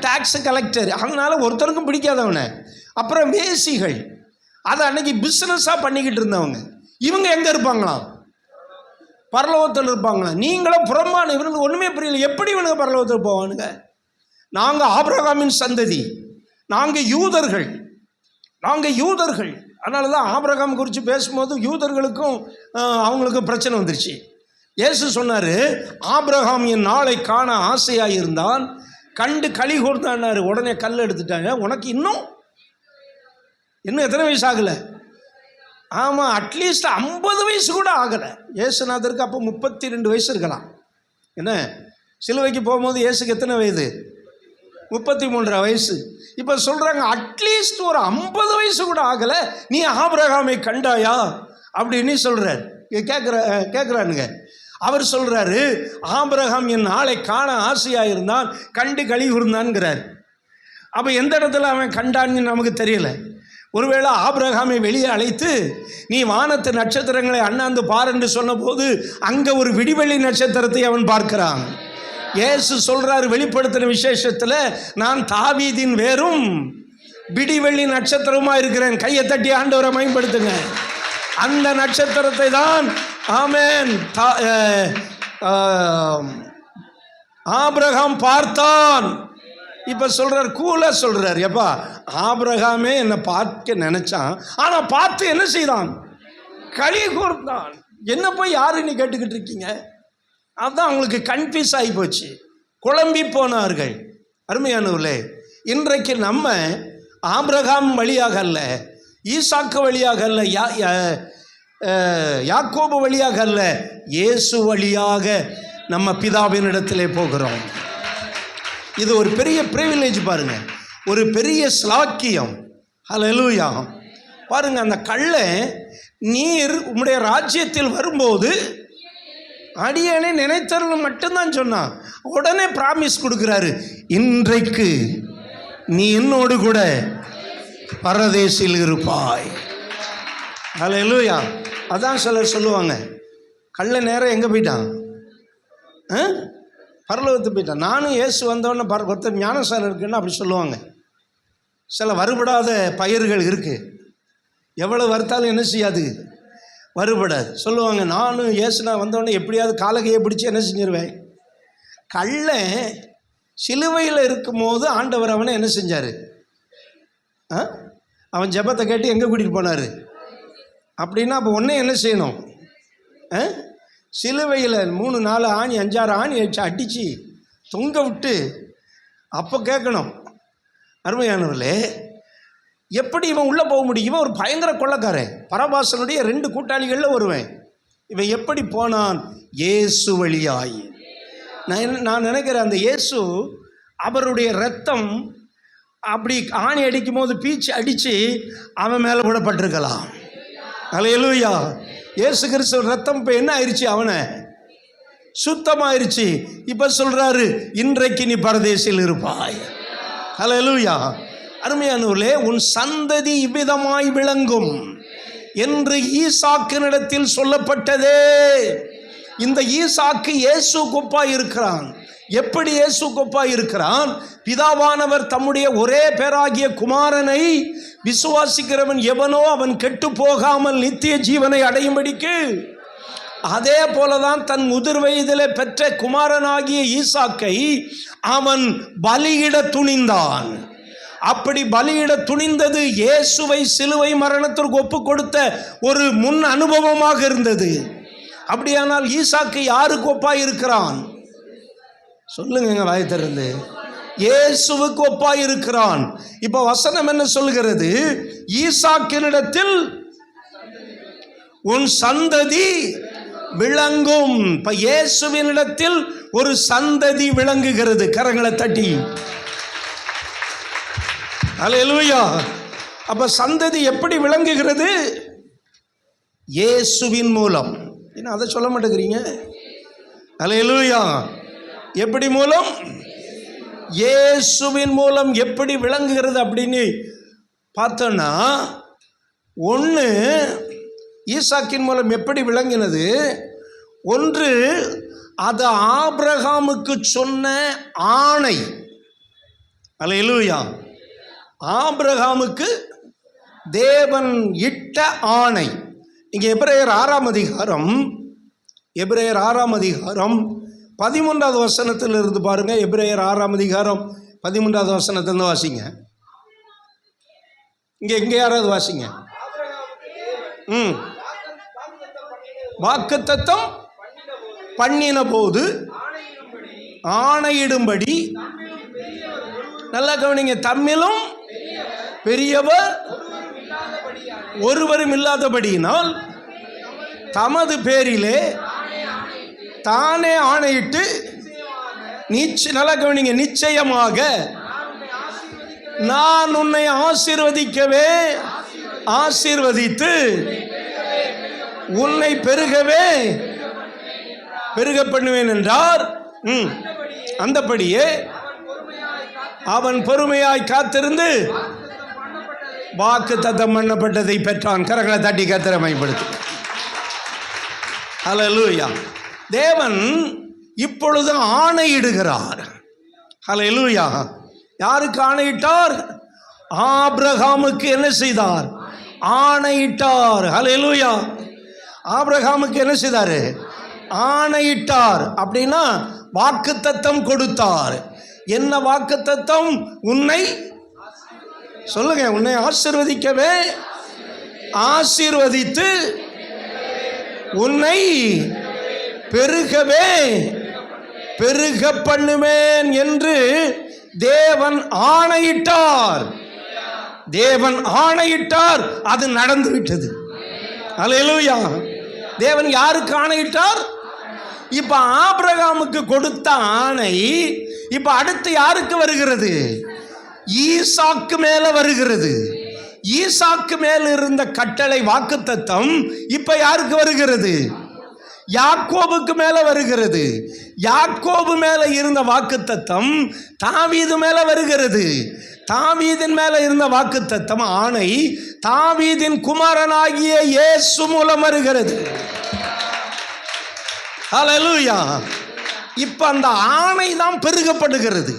Tax collector. அதனால் ஒருத்தருக்கும் பிடிக்காதவனை. அப்புறம் வேசிகள், அதை அன்னைக்கு பிஸ்னஸாக பண்ணிக்கிட்டு இருந்தவங்க. இவங்க எங்கே இருப்பாங்களாம்? பரலோகத்தில் இருப்பாங்களாம். நீங்களும் புறம்பான. இவனுக்கு ஒன்றுமே புரியல. எப்படி இவனுங்க பரலோகத்தில் போவானுங்க? நாங்கள் ஆபிரகாமின் சந்ததி, நாங்கள் யூதர்கள். அதனால தான் ஆபிரகாம் குறித்து பேசும்போது யூதர்களுக்கும் அவங்களுக்கும் பிரச்சனை வந்துருச்சு. இயேசு சொன்னார், ஆபிரகாம் என் நாளை காண ஆசையாக இருந்தான், கண்டு களி கூர்ந்தான்னாரு. உடனே கல் எடுத்துட்டாங்க. உனக்கு இன்னும் எத்தனை வயசு ஆகலை? ஆமாம், அட்லீஸ்ட் 50 வயசு கூட ஆகலை. இயேசுநாதருக்கு அப்போ 32 வயசு இருக்கலாம். என்ன, சிலுவைக்கு போகும்போது இயேசுக்கு எத்தனை வயது? 33 வயசு. இப்போ சொல்கிறாங்க, அட்லீஸ்ட் ஒரு 50 வயசு கூட ஆகலை, நீ ஆபிரகாமை கண்டாயா அப்படின்னு சொல்கிறார். கேட்குறானுங்க. அவர் சொல்கிறாரு, ஆபிரகாம் என் நாளை காண ஆசையாக இருந்தான், கண்டு களி கூர்ந்தான்ங்கிறார். அப்போ எந்த இடத்துல அவன் கண்டான்னு நமக்கு தெரியல. ஒருவேளை ஆபிரகாமை வெளியே அழைத்து, நீ வானத்து நட்சத்திரங்களை அண்ணாந்து பார் என்று சொன்ன போது அங்கே ஒரு விடிவெள்ளி நட்சத்திரத்தை அவன் பார்க்கிறான். இயேசு சொல்றாரு வெளிப்படுத்தின விசேஷத்தில், நான் தாவீதின் வேரும் விடிவெள்ளி நட்சத்திரமா இருக்கிறேன். கையை தட்டி ஆண்டவரை மகிமைப்படுத்துங்க. அந்த நட்சத்திரத்தை தான் ஆமென் ஆபிரகாம் பார்த்தான். இப்ப சொல்றார், கூலா சொல்றார், எப்பா ஆபிரகாமே என்னை பார்க்க நினைச்சான், ஆனா பார்த்து என்ன செய்தான்? களி கூர்ந்தான். என்ன போய் யாரு நீ கேட்டுக்கிட்டு இருக்கீங்க? அதுதான் அவங்களுக்கு கன்ஃபியூஸ் ஆகி போச்சு, குழம்பி போனார்கள். அருமையானவர்களே, இன்றைக்கு நம்ம ஆபிரகாம் வழியாக அல்ல, ஈசாக்கு வழியாக அல்ல, யாக்கோபு வழியாக அல்ல, இயேசு வழியாக நம்ம பிதாவின் இடத்திலே போகிறோம். இது ஒரு பெரிய பிரிவிலேஜ் பாருங்க, ஒரு பெரிய ஸ்லாக்கியம். ஹல்லேலூயா. பாருங்க, அந்த கல்லை நீர் உம்முடைய ராஜ்யத்தில் வரும்போது அடியேனை நினைத்தருளும் மட்டும்தான் சொன்னான். உடனே பிராமிஸ் கொடுக்கிறாரு, இன்றைக்கு நீ என்னோடு கூட பரதேசில் இருப்பாய். ஹல்லேலூயா. அதான் சிலர் சொல்லுவாங்க, கல்லை நேரம் எங்கே போயிட்டான்? பரலோகத்துக்கு போயிட்டான். நானும் இயேசு வந்தோடனே ஒருத்தர் ஞானசாரம் இருக்குன்னு அப்படி சொல்லுவாங்க. சில வருபடாத பயிர்கள் இருக்குது, எவ்வளோ வறுத்தாலும் என்ன செய்யாது, வருபடாது. சொல்லுவாங்க, நானும் இயேசுனா வந்தோடனே எப்படியாவது காலகையை பிடிச்சி என்ன செஞ்சிருவேன். கல்லை சிலுவையில் இருக்கும்போது ஆண்டவர் அவனை என்ன செஞ்சார்? அவன் ஜெபத்தை கேட்டு எங்கே கூட்டிகிட்டு போனார்? அப்படின்னா அப்போ ஒன்றே என்ன செய்யணும்? சிலுவையில் 3-4 ஆணி 5-6 ஆணி வச்சு அடித்து தொங்க விட்டு அப்போ கேட்கணும், அருமையானவர்களே எப்படி இவன் உள்ளே போக முடியும்? இவன் ஒரு பயங்கர கொள்ளைக்காரன், பரபாசனுடைய 2 கூட்டாளிகளில் ஒருவன். இவன் எப்படி போனான்? இயேசு வழியாய். நான் நினைக்கிறேன் அந்த இயேசு அவருடைய ரத்தம் அப்படி ஆணி அடிக்கும் போது பீச்சு அடித்து அவன் மேலே விடப்பட்டிருக்கலாம். அல்லேலூயா. இயேசு கிறிஸ்துவ ரத்தம் இப்போ என்ன ஆயிடுச்சு? அவனை சுத்தமாயிருச்சு. இப்போ சொல்கிறாரு, இன்றைக்கு நீ பரதேசில் இருப்பாய். அல்லேலூயா. அருமையானவர்களே, உன் சந்ததி இவ்விதமாய் விளங்கும் என்று ஈசாக்கினிடத்தில் சொல்லப்பட்டதே. இந்த ஈசாக்கு இயேசு கொப்பாய் இருக்கிறான். எப்படி இயேசு கொப்பாய் இருக்கிறான்? பிதாவானவர் தம்முடைய ஒரே பேராகிய குமாரனை விசுவாசிக்கிறவன் எவனோ அவன் கெட்டு போகாமல் நித்திய ஜீவனை அடையும்படிக்கு, அதே போலதான் தன் முதிர் வயதிலே பெற்ற குமாரனாகிய ஈசாக்கை அவன் பலியிட துணிந்தான். அப்படி பலியிட துணிந்தது இயேசுவை சிலுவை மரணத்திற்கு ஒப்பு கொடுத்த ஒரு முன் அனுபவமாக இருந்தது. அப்படியானால் ஈசாக்கு யாருக்கு ஒப்பாய் இருக்கிறான்? சொல்லுங்க வாய் திறந்து. இயேசுவுக்கு ஒப்பாய் இருக்கிறான். இப்ப வசனம் என்ன சொல்கிறது? ஈசாக்கினிடத்தில் உன் சந்ததி விளங்கும். இப்ப இயேசுவினிடத்தில் ஒரு சந்ததி விளங்குகிறது. கரங்களை தட்டி அல்லேலூயா. அப்ப சந்ததி எப்படி விளங்குகிறது? இயேசுவின் மூலம். என்ன அதை சொல்ல மாட்டேங்கிறீங்க? அல்லேலூயா. எப்படி மூலம்? இயேசுவின் மூலம் எப்படி விளங்குகிறது அப்படின்னு பார்த்தோன்னா, ஒன்று ஈசாக்கின் மூலம் எப்படி விளங்கினது? ஒன்று, அது ஆபிரகாமுக்கு சொன்ன ஆணை. அல்லேலூயா. ஆபிரகாமுக்கு தேவன் இட்ட ஆணை. இங்கே எபிரேயர் 6ஆம் அதிகாரம் 13வது வசனத்தில் இருந்து பாருங்க. எபிரேயர் 6ஆம் அதிகாரம் 13வது வசனத்திலிருந்து வாசிங்க. இங்க யாராவது வாசிங்க. வாக்குத்தத்தம் பண்ணின போது ஆணையிடும்படி, நல்லா கவனிங்க, தம்மிலும் பெரியவர் ஒருவரும் இல்லாதபடியினால் தமது பேரிலே தானே ஆணையிட்டு, நல்லா கவனிங்க, நிச்சயமாக நான் உன்னை ஆசீர்வதிக்கவே ஆசீர்வதித்து உன்னை பெருகவே பெருக பண்ணுவேன் என்றார். அந்தபடியே அவன் பொறுமையாய் காத்திருந்து வாக்குத்தத்தம் பண்ணப்பட்டதை பெற்றான். கரங்களை தட்டி கர்த்தரை மகிமைப்படுத்து. ஹல்லேலூயா. தேவன் இப்பொழுது ஆணையிடுகிறார். ஹல்லேலூயா. யாருக்கு ஆணையிட்டார்? ஆபிரகாமுக்கு என்ன செய்தார்? ஆணையிட்டார். ஹல்லேலூயா. ஆபிரகாமுக்கு என்ன செய்தார்? ஆணையிட்டார். அப்படின்னா வாக்குத்தத்தம் கொடுத்தார். என்ன வாக்குத்தத்தம்? உன்னை, சொல்லுங்க, உன்னை ஆசீர்வதிக்கவே ஆசீர்வதித்து உன்னை பெருகவே பெருக பண்ணுவேன் என்று தேவன் ஆணையிட்டார். தேவன் ஆணையிட்டார், அது நடந்து விட்டது. அல்லேலூயா. தேவன் யாருக்கு ஆணையிட்டார்? இப்ப ஆபிரகாமுக்கு கொடுத்த ஆணை இப்ப அடுத்து யாருக்கு வருகிறது? ஈசாக்கு மேல வருகிறது. ஈசாக்கு மேல இருந்த கட்டளை வாக்குத்தத்தம் இப்ப யாருக்கு வருகிறது? யாக்கோபுக்கு மேல வருகிறது. யாக்கோபு மேல இருந்த வாக்குத்தத்தம் தாவீது மேல வருகிறது. தாவீதின் மேல இருந்த வாக்குத்தத்தம் ஆணை தாவீதின் குமாரனாகிய இயேசு மூலம் வருகிறது. ஹல்லேலூயா. இப்ப அந்த ஆணை தான் பெருகப்படுகிறது.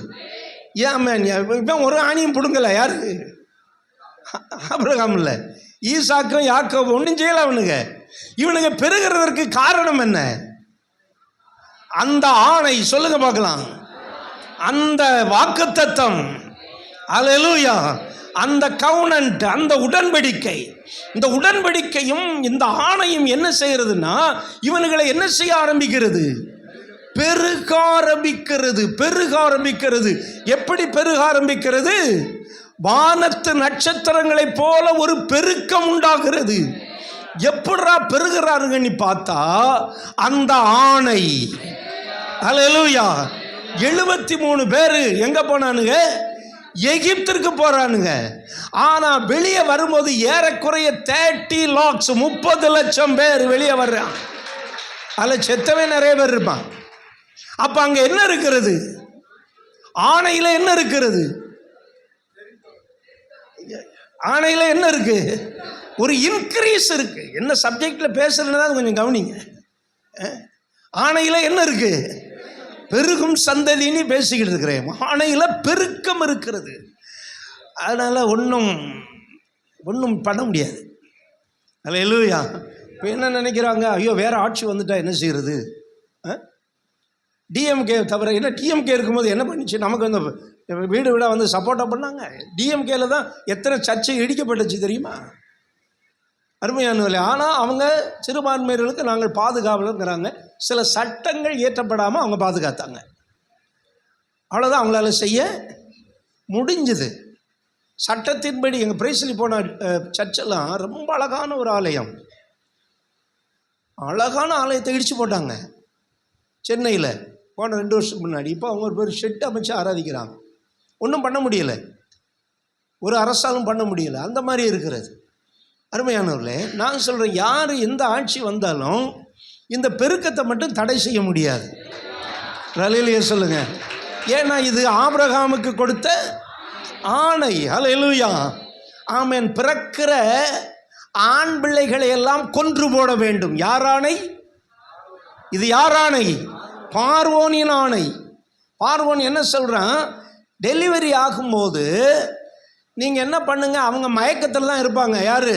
ஏன் ஒரு ஆணையும் பிடுங்கல. யாரு? ஆபிரகாம் இல்லை, ஈசாக்கும் யாக்கோபு ஒன்றும் செய்யல. இவனுங்க பெருகிறதற்கு காரணம் என்ன? அந்த ஆணை, சொல்லுங்க பார்க்கலாம், அந்த வாக்குத்தத்தம். அல்லேலூயா. அந்த கவுனன்ட், அந்த உடன்படிக்கை, இந்த உடன்படிக்கையும் இந்த ஆணையும் என்ன செய்யறதுன்னா இவனுங்களை என்ன செய்ய ஆரம்பிக்கிறது? பெருக ஆரம்பிக்கிறது. பெருக ஆரம்பிக்கிறது. எப்படி பெருக ஆரம்பிக்கிறது? வானத்து நட்சத்திரங்களைப் போல ஒரு பெருக்கம் உண்டாகிறது. எப்படா பெருகிறாருங்கன்னு பார்த்தா அந்த ஆணை. அல்லேலூயா. 73 பேரு எங்க போனானுங்க? எகிப்திற்கு போறானுங்க. ஆனா வெளியே வரும்போது ஏறக்குறைய 30 lakhs 30 லட்சம் பேர் வெளியே வர்றான். அதில் செத்தவே நிறைய பேர் இருப்பான். அப்ப அங்க என்ன இருக்கிறது? ஆணையில என்ன இருக்கிறது? ஆணையில என்ன இருக்கு? ஒரு இன்க்ரீஸ் இருக்கு. என்ன சப்ஜெக்ட்ல பேசுறதுன்னா கொஞ்சம் கவனிங்க. ஆணையில என்ன இருக்கு? பெருகும் சந்ததின்னு பேசிக்கிட்டு இருக்கிறேன். ஆணையில பெருக்கம் இருக்கிறது. அதனால ஒன்றும் பண்ண முடியாது. அல்லேலூயா. இப்போ என்ன நினைக்கிறாங்க? ஐயோ வேற ஆட்சி வந்துட்டா என்ன செய்யறது? டிஎம்கே தவிர என்ன டிஎம்கே இருக்கும்போது என்ன பண்ணிச்சு? நமக்கு வந்து வீடு வீடாக வந்து சப்போர்ட்டாக பண்ணாங்க. டிஎம்கேல தான் எத்தனை சர்ச்சை இடிக்கப்பட்டுச்சு தெரியுமா? அருமையானவர்களே. ஆனால் அவங்க சிறுபான்மையினருக்கு நாங்கள் பாதுகாவலங்கிறாங்க. சில சட்டங்கள் இயற்றப்படாமல் அவங்க பாதுகாத்தாங்க. அவ்வளோதான் அவங்களால செய்ய முடிஞ்சது. சட்டத்தின்படி எங்கள் பிரைஸ்லி போன சர்ச்செல்லாம் ரொம்ப அழகான ஒரு ஆலயம். அழகான ஆலயத்தை இடித்து போட்டாங்க சென்னையில் போன 2 வருஷத்துக்கு முன்னாடி. இப்போ அவங்க ஒரு ஷெட் அமைச்சு ஆராதிக்கிறாங்க. ஒன்றும் பண்ண முடியலை. ஒரு அரசாலும் பண்ண முடியலை. அந்த மாதிரி இருக்கிறது. அருமையானவர்களே, நான் சொல்கிறேன், யார் எந்த ஆட்சி வந்தாலும் இந்த பெருக்கத்தை மட்டும் தடை செய்ய முடியாது. அல்லேலூயா சொல்லுங்க. ஏன்னா இது ஆபிரகாமுக்கு கொடுத்த ஆணை. அல்லேலூயா. ஆமென். பிறக்கிற ஆண் பிள்ளைகளை எல்லாம் கொன்று போட வேண்டும். யார் ஆணை? இது யார் ஆணை? பார்வோனின் ஆணை. பார்வோன் என்ன சொல்கிறான்? டெலிவரி ஆகும்போது நீங்கள் என்ன பண்ணுங்க, அவங்க மயக்கத்தில் தான் இருப்பாங்க. யார்?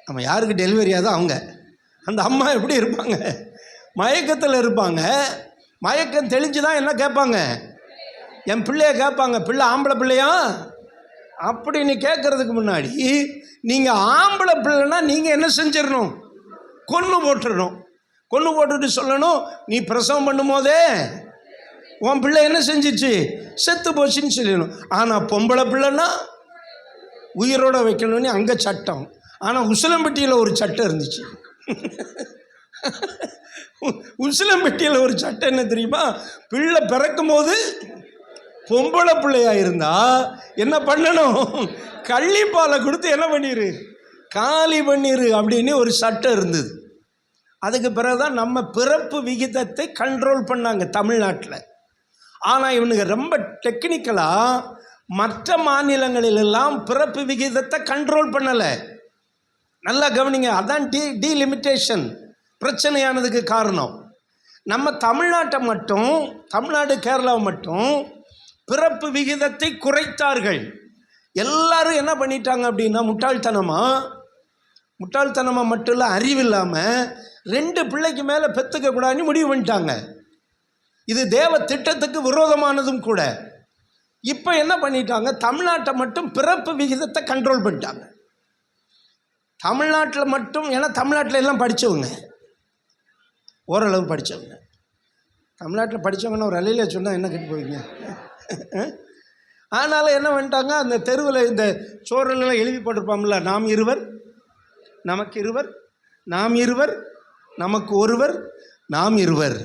நம்ம யாருக்கு டெலிவரி ஆகுதோ அவங்க, அந்த அம்மா எப்படி இருப்பாங்க? மயக்கத்தில் இருப்பாங்க. மயக்கம் தெளிஞ்சு தான் என்ன கேட்பாங்க? என் பிள்ளைய கேட்பாங்க. பிள்ளை ஆம்பளை பிள்ளையா அப்படின்னு கேட்கறதுக்கு முன்னாடி நீங்கள் ஆம்பளை பிள்ளைன்னா நீங்கள் என்ன செஞ்சிடணும்? கொன்று போட்டுடணும். கொன்று போட்டுட்டு சொல்லணும், நீ பிரசவம் பண்ணும் போதே உன் பிள்ளை என்ன செஞ்சிச்சு? செத்து போச்சுன்னு சொல்லணும். ஆனால் பொம்பளை பிள்ளைன்னா உயிரோட வைக்கணும்னு அங்கே சட்டம். ஆனால் உசிலம்பட்டியில் ஒரு சட்டம் இருந்துச்சு. உசிலம்பட்டியில் ஒரு சட்டம் என்ன தெரியுமா? பிள்ளை பிறக்கும் போது பொம்பளை பிள்ளையா இருந்தா என்ன பண்ணணும்? கள்ளிப்பாலை கொடுத்து என்ன பண்ணிரு? காலி பண்ணிரு அப்படின்னு ஒரு சட்டம் இருந்தது. அதுக்கு பிறகுதான் நம்ம பிறப்பு விகிதத்தை கண்ட்ரோல் பண்ணாங்க தமிழ்நாட்டில். ஆனால் இவனுங்க ரொம்ப டெக்னிக்கலாக மற்ற மாநிலங்களிலெல்லாம் பிறப்பு விகிதத்தை கண்ட்ரோல் பண்ணலை. நல்லா கவனிங்க. அதான் டீலிமிட்டேஷன் பிரச்சனையானதுக்கு காரணம். நம்ம தமிழ்நாட்டை மட்டும், தமிழ்நாடு கேரளாவை மட்டும் பிறப்பு விகிதத்தை குறைத்தார்கள். எல்லாரும் என்ன பண்ணிட்டாங்க அப்படின்னா முட்டாள்தனமாக மட்டும் இல்லை, அறிவில்லாமல் 2 பிள்ளைக்கு மேலே பெற்றுக்க கூடாதுன்னு முடிவு பண்ணிட்டாங்க. இது தேவ திட்டத்துக்கு விரோதமானதும் கூட. இப்போ என்ன பண்ணிட்டாங்க? தமிழ்நாட்டை மட்டும் பிறப்பு விகிதத்தை கண்ட்ரோல் பண்ணிட்டாங்க. தமிழ்நாட்டில் மட்டும், ஏன்னா தமிழ்நாட்டில் எல்லாம் படித்தவங்க, ஓரளவு படித்தவங்க. தமிழ்நாட்டில் படித்தவங்கன்னா ஒரு அலையில சொன்னால் என்ன கெட்டு போவீங்க? ஆனாலும் என்ன பண்ணிட்டாங்க, அந்த தெருவில் இந்த சோறுலாம் எழுதி போட்டிருப்பாங்கல்ல, நாம் இருவர் நமக்கு இருவர், நாம் இருவர் நமக்கு ஒருவர், நாம் இருவர்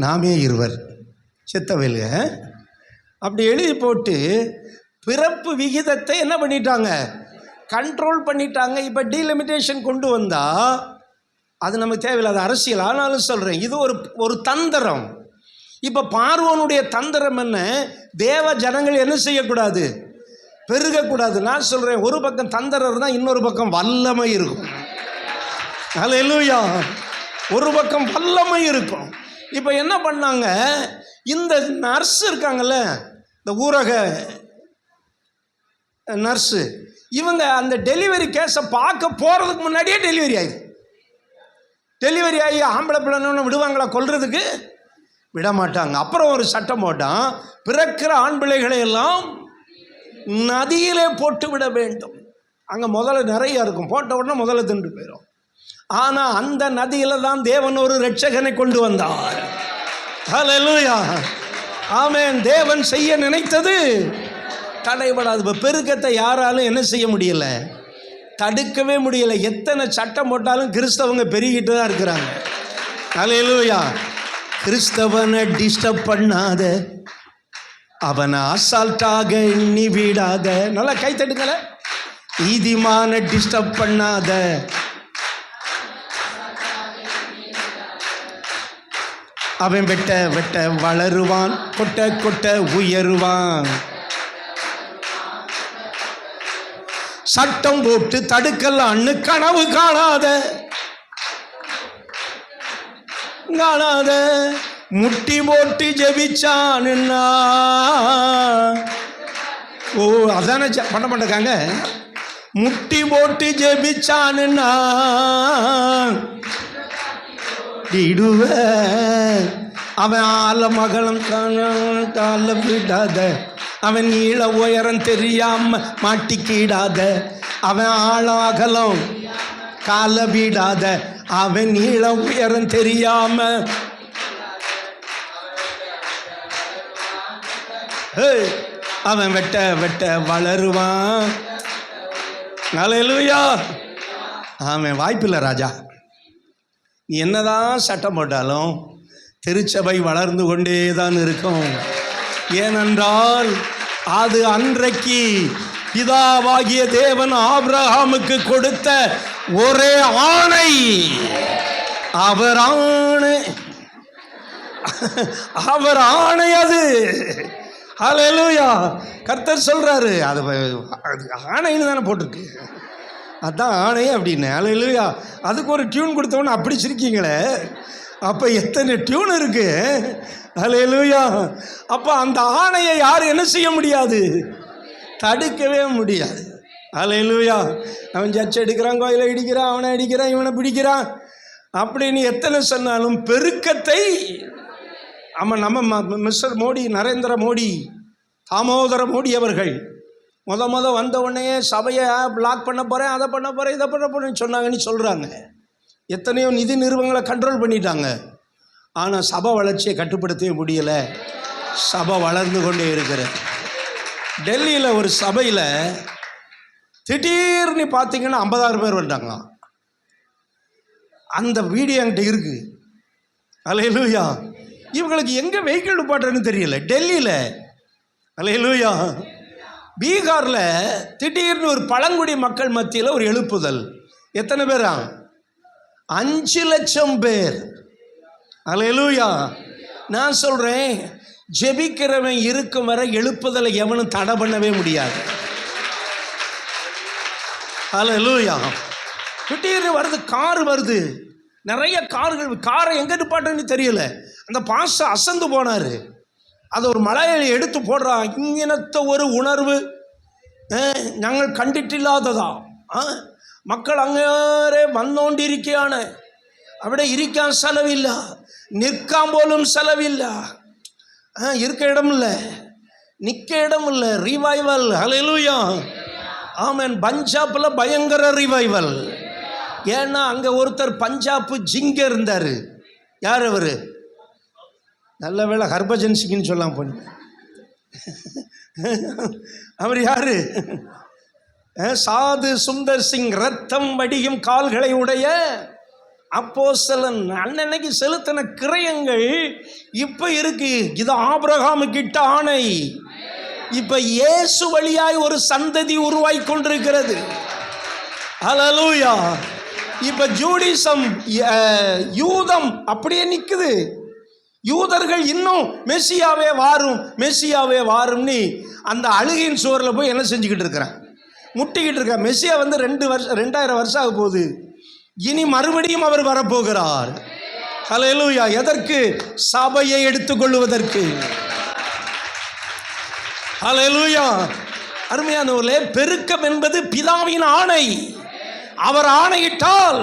நாமே இருவர். செத்தவேலு அப்படி எழுதி போட்டு பிறப்பு விகிதத்தை என்ன பண்ணிட்டாங்க? கண்ட்ரோல் பண்ணிட்டாங்க. இப்போ டீலிமிட்டேஷன் கொண்டு வந்தால் அது நமக்கு தேவையில்லாத அரசியல். ஆனாலும் சொல்கிறேன், இது ஒரு தந்திரம். இப்போ பார்வோனுடைய தந்திரம் என்ன? தேவ ஜனங்கள் என்ன செய்யக்கூடாது? பெருகக்கூடாது. நான் சொல்கிறேன், ஒரு பக்கம் தந்திரம் இருந்தால் இன்னொரு பக்கம் வல்லமை இருக்கும். அல்லேலூயா. ஒரு பக்கம் வல்லமை இருக்கும். இப்போ என்ன பண்ணாங்க? இந்த நர்ஸ் இருக்காங்கல்ல, இந்த ஊரக நர்ஸு, இவங்க அந்த டெலிவரி கேஸை பார்க்க போகிறதுக்கு முன்னாடியே டெலிவரி ஆகி ஆம்பளை பிள்ளைன்னு விடுவாங்களா? கொல்றதுக்கு விட மாட்டாங்க. அப்புறம் ஒரு சட்டம் போட்டான், பிறக்கிற ஆண் பிள்ளைகளை எல்லாம் நதியிலே போட்டு விட வேண்டும். அங்கே முதல்ல நிறைய இருக்கும், போட்ட உடனே முதல்ல தின்று போயிடும். ஆனால் அந்த நதியில் தான் தேவன் ஒரு இரட்சகனை கொண்டு வந்தார். ஹல்லேலூயா, ஆமென். தேவன் செய்ய நினைத்தது தடைபடாது. இப்போ பெருக்கத்தை யாராலும் என்ன செய்ய முடியல, தடுக்கவே முடியல. எத்தனை சட்டம் போட்டாலும் கிறிஸ்தவங்க பெருகிட்டு தான் இருக்கிறாங்க. ஹல்லேலூயா. கிறிஸ்தவனை டிஸ்டர்ப் பண்ணாத, அவனை அசால்ட்டாக எண்ணி விடாத. நல்லா கை தட்டுங்கள. நீதிமான டிஸ்டர்ப் பண்ணாத, அவன் வெட்ட வெட்ட வளருவான், கொட்ட கொட்ட உயருவான். சட்டம் போட்டு தடுக்கலான்னு கனவு காணாத, முட்டி போட்டு ஜெபிச்சானுன்னா, ஓ அதானே பண்ண மாட்டேங்க. முட்டி போட்டு ஜெபிச்சானுன்னா இடுவ, அவன் ஆல மகளம் கால விடாத, அவன் நீள உயரம் தெரியாம மாட்டிக்கிடாத, அவன் ஆழம் அகலம் கால விடாத, அவன் நீள உயரம் தெரியாம, அவன் வெட்ட வெட்ட வளருவான். ஹல்லேலூயா, ஆமென். வாய்ப்பில்லை ராஜா, நீ என்னதான் சட்டம் போட்டாலும் திருச்சபை வளர்ந்து கொண்டே தான் இருக்கும். ஏனென்றால் அது அன்றைக்கு பிதாவாகிய தேவன் ஆபிரகாமுக்கு கொடுத்த ஒரே ஆணை. அவர் ஆணை அது. ஹல்லேலூயா. கர்த்தர் சொல்றாரு, அது ஆணைன்னு தானே போட்டிருக்கு, அதான் ஆணை அப்படின்னு. ஹல்லேலூயா. அதுக்கு ஒரு டியூன் கொடுத்தவொன்னு அப்படி சிரிக்கீங்களே, அப்போ எத்தனை டியூன் இருக்கு. ஹல்லேலூயா. அப்போ அந்த ஆணையை யாரும் என்ன செய்ய முடியாது, தடுக்கவே முடியாது. ஹல்லேலூயா. அவன் சர்ச்சை எடுக்கிறான், கோயிலை இடிக்கிறான், அவனை அடிக்கிறான், இவனை பிடிக்கிறான் அப்படின்னு எத்தனை சொன்னாலும் பெருக்கத்தை நம்ம மிஸ்டர் மோடி, நரேந்திர மோடி, தாமோதர மோடி அவர்கள் முத வந்த உடனே சபையை பிளாக் பண்ண போகிறேன், அதை பண்ண போகிறேன், இதை பண்ண போகிறேன்னு சொன்னாங்கன்னு சொல்கிறாங்க. எத்தனையோ நிதி நிறுவனங்களை கண்ட்ரோல் பண்ணிட்டாங்க. ஆனால் சபை வளர்ச்சியை கட்டுப்படுத்தவே முடியலை. சபை வளர்ந்து கொண்டே இருக்கிறது. டெல்லியில் ஒரு சபையில் திடீர்னு பார்த்தீங்கன்னா 50,000 பேர் வந்தாங்க. அந்த வீடியோ என்கிட்ட இருக்குது. ஹல்லேலூயா. இவங்களுக்கு எங்கே வெஹிக்கிள் நிப்பாட்டுறதுன்னு தெரியல டெல்லியில். ஹல்லேலூயா. பீகாரில் திடீர்னு ஒரு பழங்குடி மக்கள் மத்தியில் ஒரு எழுப்புதல். எத்தனை பேரா? 5 லட்சம் பேர். ஹல்லேலூயா. நான் சொல்கிறேன், ஜெபிக்கிறவன் இருக்கும் வரை எழுப்புதலை எவனும் தடை பண்ணவே முடியாது. ஹல்லேலூயா. திடீர்னு வருது, கார் வருது, நிறைய கார்கள். காரை எங்கே நிப்பாட்டுன்னு தெரியல. அந்த பாஸ்டர் அசந்து போனார். அதை ஒரு மலையை எடுத்து போடுறான். இங்கினத்த ஒரு உணர்வு ഞങ്ങൾ കണ്ടിട്ടില്ലാത്തതാ. മക്കൾ അങ്ങേറെ വന്നുകൊണ്ടിരിക്കുകയാണ്. അവിടെ ഇരിക്കാൻ സ്ഥലമില്ല, നിൽക്കാൻ പോലും സ്ഥലമില്ല, இருக்க இடம் இல்லை, நிற்க இடம் இல்லை. ரிவைவல். ஹல்லேலூயா. ஆமென். பஞ்சாபில் பயங்கர ரிவைவல். ஏன்னா அங்கே ஒருத்தர் பஞ்சாப் ஜிங்க இருந்தார். யார் அவர்? நல்ல வேளை ஹர்பஜன் சிங்னு சொல்லலாம் போன. அவர் யாரு? சாது சுந்தர் சிங், ரத்தம் வடியும் கால்களை உடைய அப்போஸ்தலன். அன்னைக்கு செலுத்தின கிரயங்கள் இப்ப இருக்கு. இது ஆபிரகாமுக்கு இட்ட ஆணை. இப்ப இயேசு வழியாய் ஒரு சந்ததி உருவாகி கொண்டிருக்கிறது. ஹல்லேலூயா. இப்ப ஜூடிசம், யூதம் அப்படியே நிக்குது. யூதர்கள் இன்னும் மெசியாவே வாரும், மெசியாவே வாரும்னு அந்த அழுகையின் சுவரில் போய் என்ன செஞ்சுக்கிட்டு இருக்கிறான், முட்டிக்கிட்டு இருக்க. மெசியா வந்து 2000 வருஷம் ஆக போகுது. இனி மறுபடியும் அவர் வரப்போகிறார். ஹல்லேலூயா. எதற்கு? சபையை எடுத்துக்கொள்வதற்கு. ஹல்லேலூயா. அருமையானவர்களே, பெருக்கம் என்பது பிதாவின் ஆணை. அவர் ஆணையிட்டால்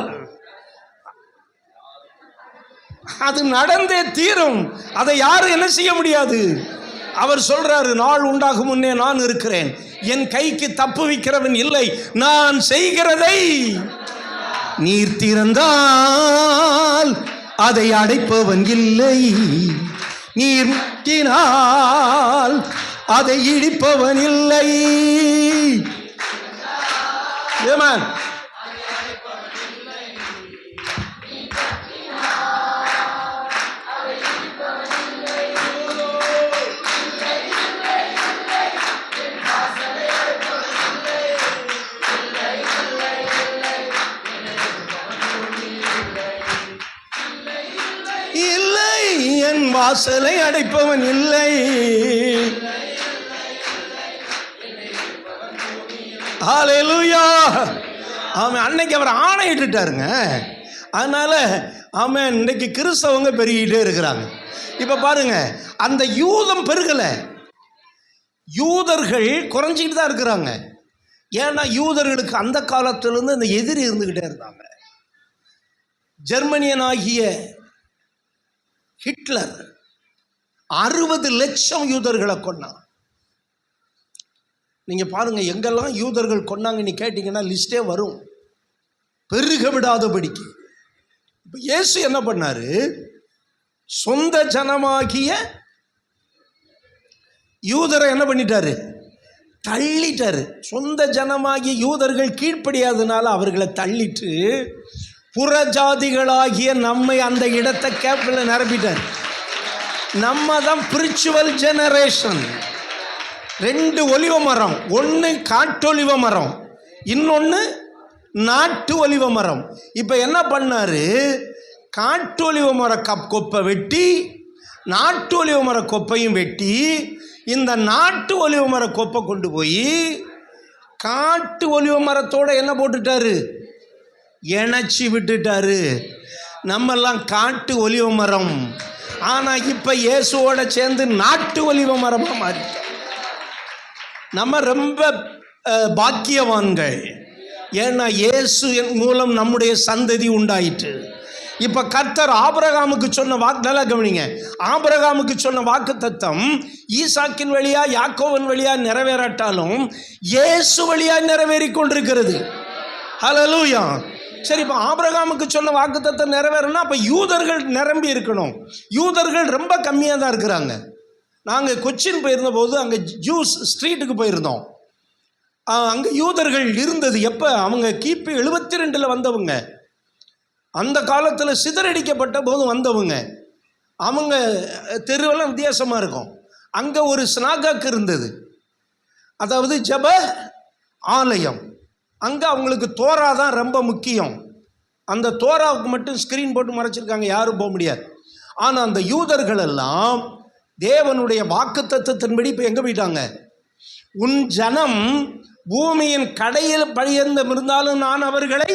அது நடந்தே தீரும். அதை யாரும் என்ன செய்ய முடியாது. அவர் சொல்றாரு, நாள் உண்டாகும் முன்னே நான் இருக்கிறேன், என் கைக்கு தப்புவிக்கிறவன் இல்லை, நான் செய்கிறதை நீர் திறந்தால் அதை அடைப்பவன் இல்லை, நீர் முட்டினால் அதை இடிப்பவன் இல்லை. ஆமென். இல்லை, என் வாசலை அடைப்பவன் இல்லை. ஹல்லேலூயா. ஆமென். அன்னைக்கு அவர் ஆணையிட்டுட்டாருங்க. அதனால ஆமென். இன்னைக்கு கிறிஸ்தவங்க பெருகிட்டே இருக்கிறாங்க. இப்ப பாருங்க, அந்த யூதம் பெருகலை, யூதர்கள் குறைஞ்சிக்கிட்டு தான் இருக்கிறாங்க. ஏன்னா யூதர்களுக்கு அந்த காலத்திலிருந்து அந்த எதிரி இருந்துகிட்டே இருந்தாங்க. ஜெர்மனியனாகிய ஹிட்லர் 60 லட்சம் யூதர்களை கொன்னான். நீங்க பாருங்க, எங்கெல்லாம் யூதர்கள் கொன்னாங்கன்னு கேட்டீங்கன்னா லிஸ்டே வரும், பெருக விடாதபடிக்கு. இப்போ இயேசு என்ன பண்ணாரு, சொந்த ஜனமாகிய யூதரை என்ன பண்ணிட்டாரு, தள்ளிட்டாரு. சொந்த ஜனமாகிய யூதர்கள் கீழ்ப்படியாதனால அவர்களை தள்ளிட்டு புறஜாதிகளாகிய நம்மை அந்த இடத்தை கேப்பில் நிரப்பிட்டார். நம்ம தான் ஸ்பிரிச்சுவல் ஜெனரேஷன். 2 ஒலிவ மரம், ஒன்று காட்டொலிவ மரம், இன்னொன்று நாட்டு ஒலிவ மரம். இப்போ என்ன பண்ணாரு, காட்டு ஒலிவ மர கொப்பை வெட்டி நாட்டு ஒலிவ மர கொப்பையும் வெட்டி இந்த நாட்டு ஒலிவ மர கொப்பை கொண்டு போய் காட்டு ஒலிவ மரத்தோட என்ன போட்டுட்டாரு, இணைச்சி விட்டுட்டாரு. நம்மெல்லாம் காட்டு ஒலிவ மரம், ஆனால் இப்போ இயேசுவோட சேர்ந்து நாட்டு ஒலிவ மரமாக மாறிட்டோம். நம்ம ரொம்ப பாக்கியவான்கள். ஏன்னா இயேசு மூலம் நம்முடைய சந்ததி உண்டாயிற்று. இப்போ கர்த்தர் ஆபிரகாமுக்கு சொன்ன வாக்கு, நல்லா கவனிங்க, ஆபிரகாமுக்கு சொன்ன வாக்கு தத்தம் ஈசாக்கின் வழியா யாக்கோவன் வழியா நிறைவேறாட்டாலும் இயேசு வழியா நிறைவேறி கொண்டிருக்கிறது. ஹல்லேலூயா. சரி, இப்போ ஆபிரகாமுக்கு சொன்ன வாக்கு தத்தம் நிறைவேறனா அப்போ யூதர்கள் நிரம்பி இருக்கணும். யூதர்கள் ரொம்ப கம்மியாக தான் இருக்கிறாங்க. நாங்கள் கொச்சின் போயிருந்த போது அங்கே ஜூஸ் ஸ்ட்ரீட்டுக்கு போயிருந்தோம். அங்கே யூதர்கள் இருந்தது. எப்போ? அவங்க கிபி 72 வந்தவங்க, அந்த காலத்தில் சிதறடிக்கப்பட்ட போது வந்தவங்க. அவங்க தெருவெல்லாம் வித்தியாசமாக இருக்கும். அங்கே ஒரு ஸ்னாகாக் இருந்தது, அதாவது ஜெப ஆலயம். அங்கே அவங்களுக்கு தோரா தான் ரொம்ப முக்கியம். அந்த தோராவுக்கு மட்டும் ஸ்க்ரீன் போட்டு மறைச்சிருக்காங்க, யாரும் போக முடியாது. ஆனால் அந்த யூதர்கள் எல்லாம் தேவனுடைய வாக்கு தத்தத்தின்படி இப்போ எங்கே போயிட்டாங்க, உன் ஜனம் பூமியின் கடையில் பழியந்தம் இருந்தாலும் நான் அவர்களை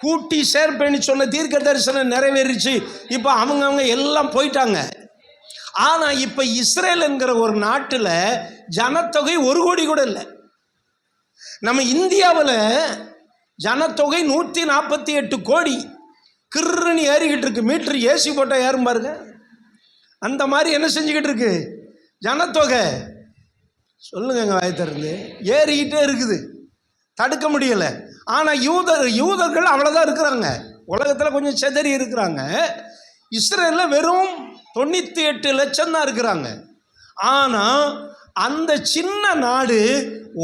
கூட்டி சேர்ப்பேன்னு சொன்ன தீர்க்க தரிசனம் நிறைவேறிச்சு. இப்போ அவங்க எல்லாம் போயிட்டாங்க. ஆனால் இப்போ இஸ்ரேல் என்கிற ஒரு நாட்டில் ஜனத்தொகை 1 கோடி கூட இல்லை. நம்ம இந்தியாவில் ஜனத்தொகை 148 கோடி, கிருன்னு ஏறிக்கிட்டு இருக்கு. மீட்ரு ஏசி போட்டால் ஏறும் பாருங்க, அந்த மாதிரி என்ன செஞ்சுக்கிட்டு இருக்கு ஜனத்தொகை. சொல்லுங்க வாய் திறந்து, ஏறிக்கிட்டே இருக்குது, தடுக்க முடியலை. ஆனால் யூதர்கள் அவ்வளோதான் இருக்கிறாங்க. உலகத்தில் கொஞ்சம் செதறி இருக்கிறாங்க. இஸ்ரேலில் வெறும் 98 லட்சம் தான் இருக்கிறாங்க. ஆனால் அந்த சின்ன நாடு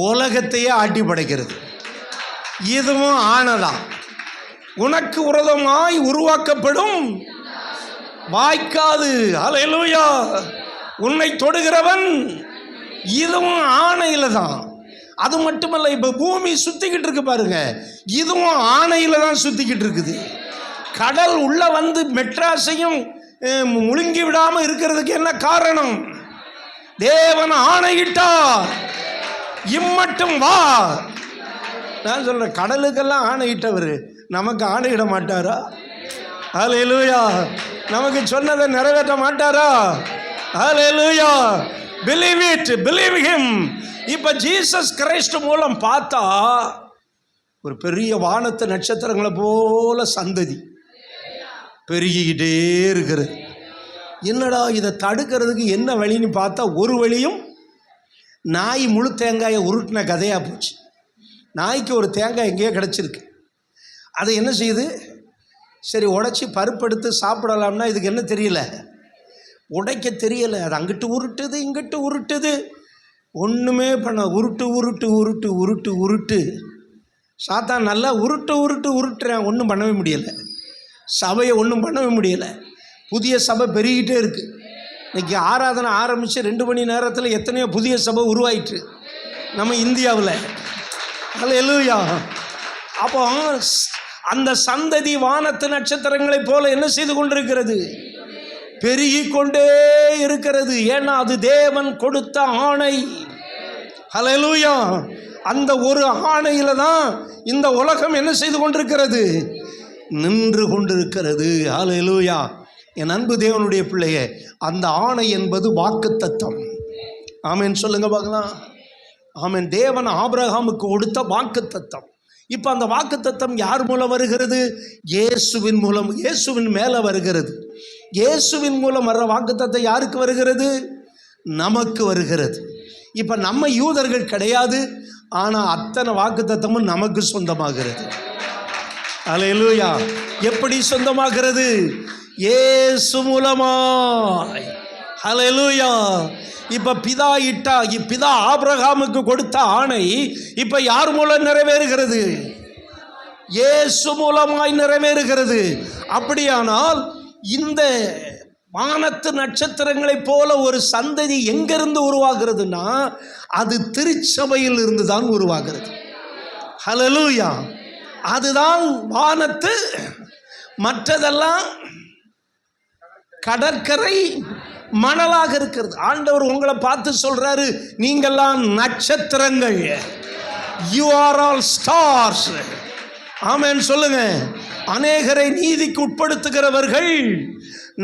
உலகத்தையே ஆட்டி படைக்கிறது. இதுவும் ஆனதான். உனக்கு விரோதமாய் உருவாக்கப்படும் வாய்க்காது. ஹல்லேலூயா. உன்னை தொடுகிறவன், இதுவும் ஆணையில தான். அது மட்டுமல்ல, இப்போ பூமி சுத்திக்கிட்டு இருக்கு பாருங்க, இதுவும் ஆணையில தான் சுத்திக்கிட்டு இருக்குது. கடல் உள்ள வந்து மெட்ராஸையும் முழுங்கி விடாம இருக்கிறதுக்கு என்ன காரணம்? தேவன் ஆணையிட்டார், இம்மட்டும் வா. நான் சொல்றேன், கடலுக்கெல்லாம் ஆணையிட்டவர் நமக்கு ஆணையிட மாட்டாரா? ஹல்லேலூயா. நமக்கு சொன்னதை நிறைவேற்ற மாட்டாரா? Hallelujah. Believe it, believe him. இப்ப ஜீசஸ் கிரைஸ்ட் மூலம் பார்த்தா ஒரு பெரிய வானத்து நட்சத்திரங்களை போல சந்ததி. பெருகிக்கிட்டே இருக்கிறது. என்னடா இதை தடுக்கிறதுக்கு என்ன வழின்னு பார்த்தா ஒரு வழியும் நாய் முழு தேங்காயை உருட்டின கதையாக போச்சு. நாய்க்கு ஒரு தேங்காய் எங்கேயோ கிடச்சிருக்கு. அதை என்ன செய்யுது, சரி உடைச்சி பருப்படுத்து சாப்பிடலாம்னா இதுக்கு என்ன தெரியல, உடைக்க தெரியலை. அது அங்கிட்டு உருட்டுது இங்கிட்டு உருட்டுது, ஒன்றுமே பண்ண உருட்டு உருட்டு உருட்டு உருட்டு உருட்டு. சாத்தான் நல்லா உருட்டு உருட்டு உருட்டுறேன், ஒன்றும் பண்ணவே முடியலை. சபையை ஒன்றும் பண்ணவே முடியலை. புதிய சபை பெருகிட்டே இருக்குது. இன்றைக்கி ஆராதனை ஆரம்பித்து 2 மணி நேரத்தில் எத்தனையோ புதிய சபை உருவாயிற்று நம்ம இந்தியாவில். அல்லேலூயா. அப்போ அந்த சந்ததி வானத்து நட்சத்திரங்களைப் போல என்ன செய்து கொண்டிருக்கிறது, பெருகி கொண்டே இருக்கிறது. ஏன்னா அது தேவன் கொடுத்த ஆணை. அல்லேலூயா. அந்த ஒரு ஆணையில தான் இந்த உலகம் என்ன செய்து கொண்டிருக்கிறது, நின்று கொண்டிருக்கிறது. அல்லேலூயா. என் அன்பு தேவனுடைய பிள்ளையே, அந்த ஆணை என்பது வாக்குத்தத்தம். ஆமென் சொல்லுங்க பார்க்கலாம். ஆமென். தேவன் ஆபிரகாமுக்கு கொடுத்த வாக்குத்தத்தம். இப்போ அந்த வாக்குத்தத்தம் யார் மூலம் வருகிறது, இயேசுவின் மூலம், இயேசுவின் மேலே வருகிறது. இயேசுவின் மூலம் வர்ற வாக்குத்தத்தம் யாருக்கு வருகிறது, நமக்கு வருகிறது. இப்போ நம்ம யூதர்கள் கிடையாது, ஆனால் அத்தனை வாக்குத்தத்தமும் நமக்கு சொந்தமாகிறது. அல்லேலூயா. எப்படி சொந்தமாகிறது, இயேசு மூலமாய். அல்லேலூயா. இப்ப பிதா ஆபிரகாமுக்கு கொடுத்த ஆணை இப்ப யார் மூலம் நிறைவேறுகிறது, இயேசு மூலமாய் நிறைவேறுகிறது. அப்படியானால் இந்த வானத்து நட்சத்திரங்களைப் போல ஒரு சந்ததி எங்கிருந்து உருவாகிறதுனா அது திருச்சபையில் இருந்து தான் உருவாகிறது. ஹல்லேலூயா. அதுதான் வானத்து, மற்றதெல்லாம் கடற்கரை மணலாக இருக்கிறது. ஆண்டவர் உங்களை பார்த்து சொல்றாரு, நீங்கெல்லாம் நட்சத்திரங்கள். You are all stars. Amen சொல்லுங்க. அநேகரை நீதிக்கு உட்படுத்துகிறவர்கள்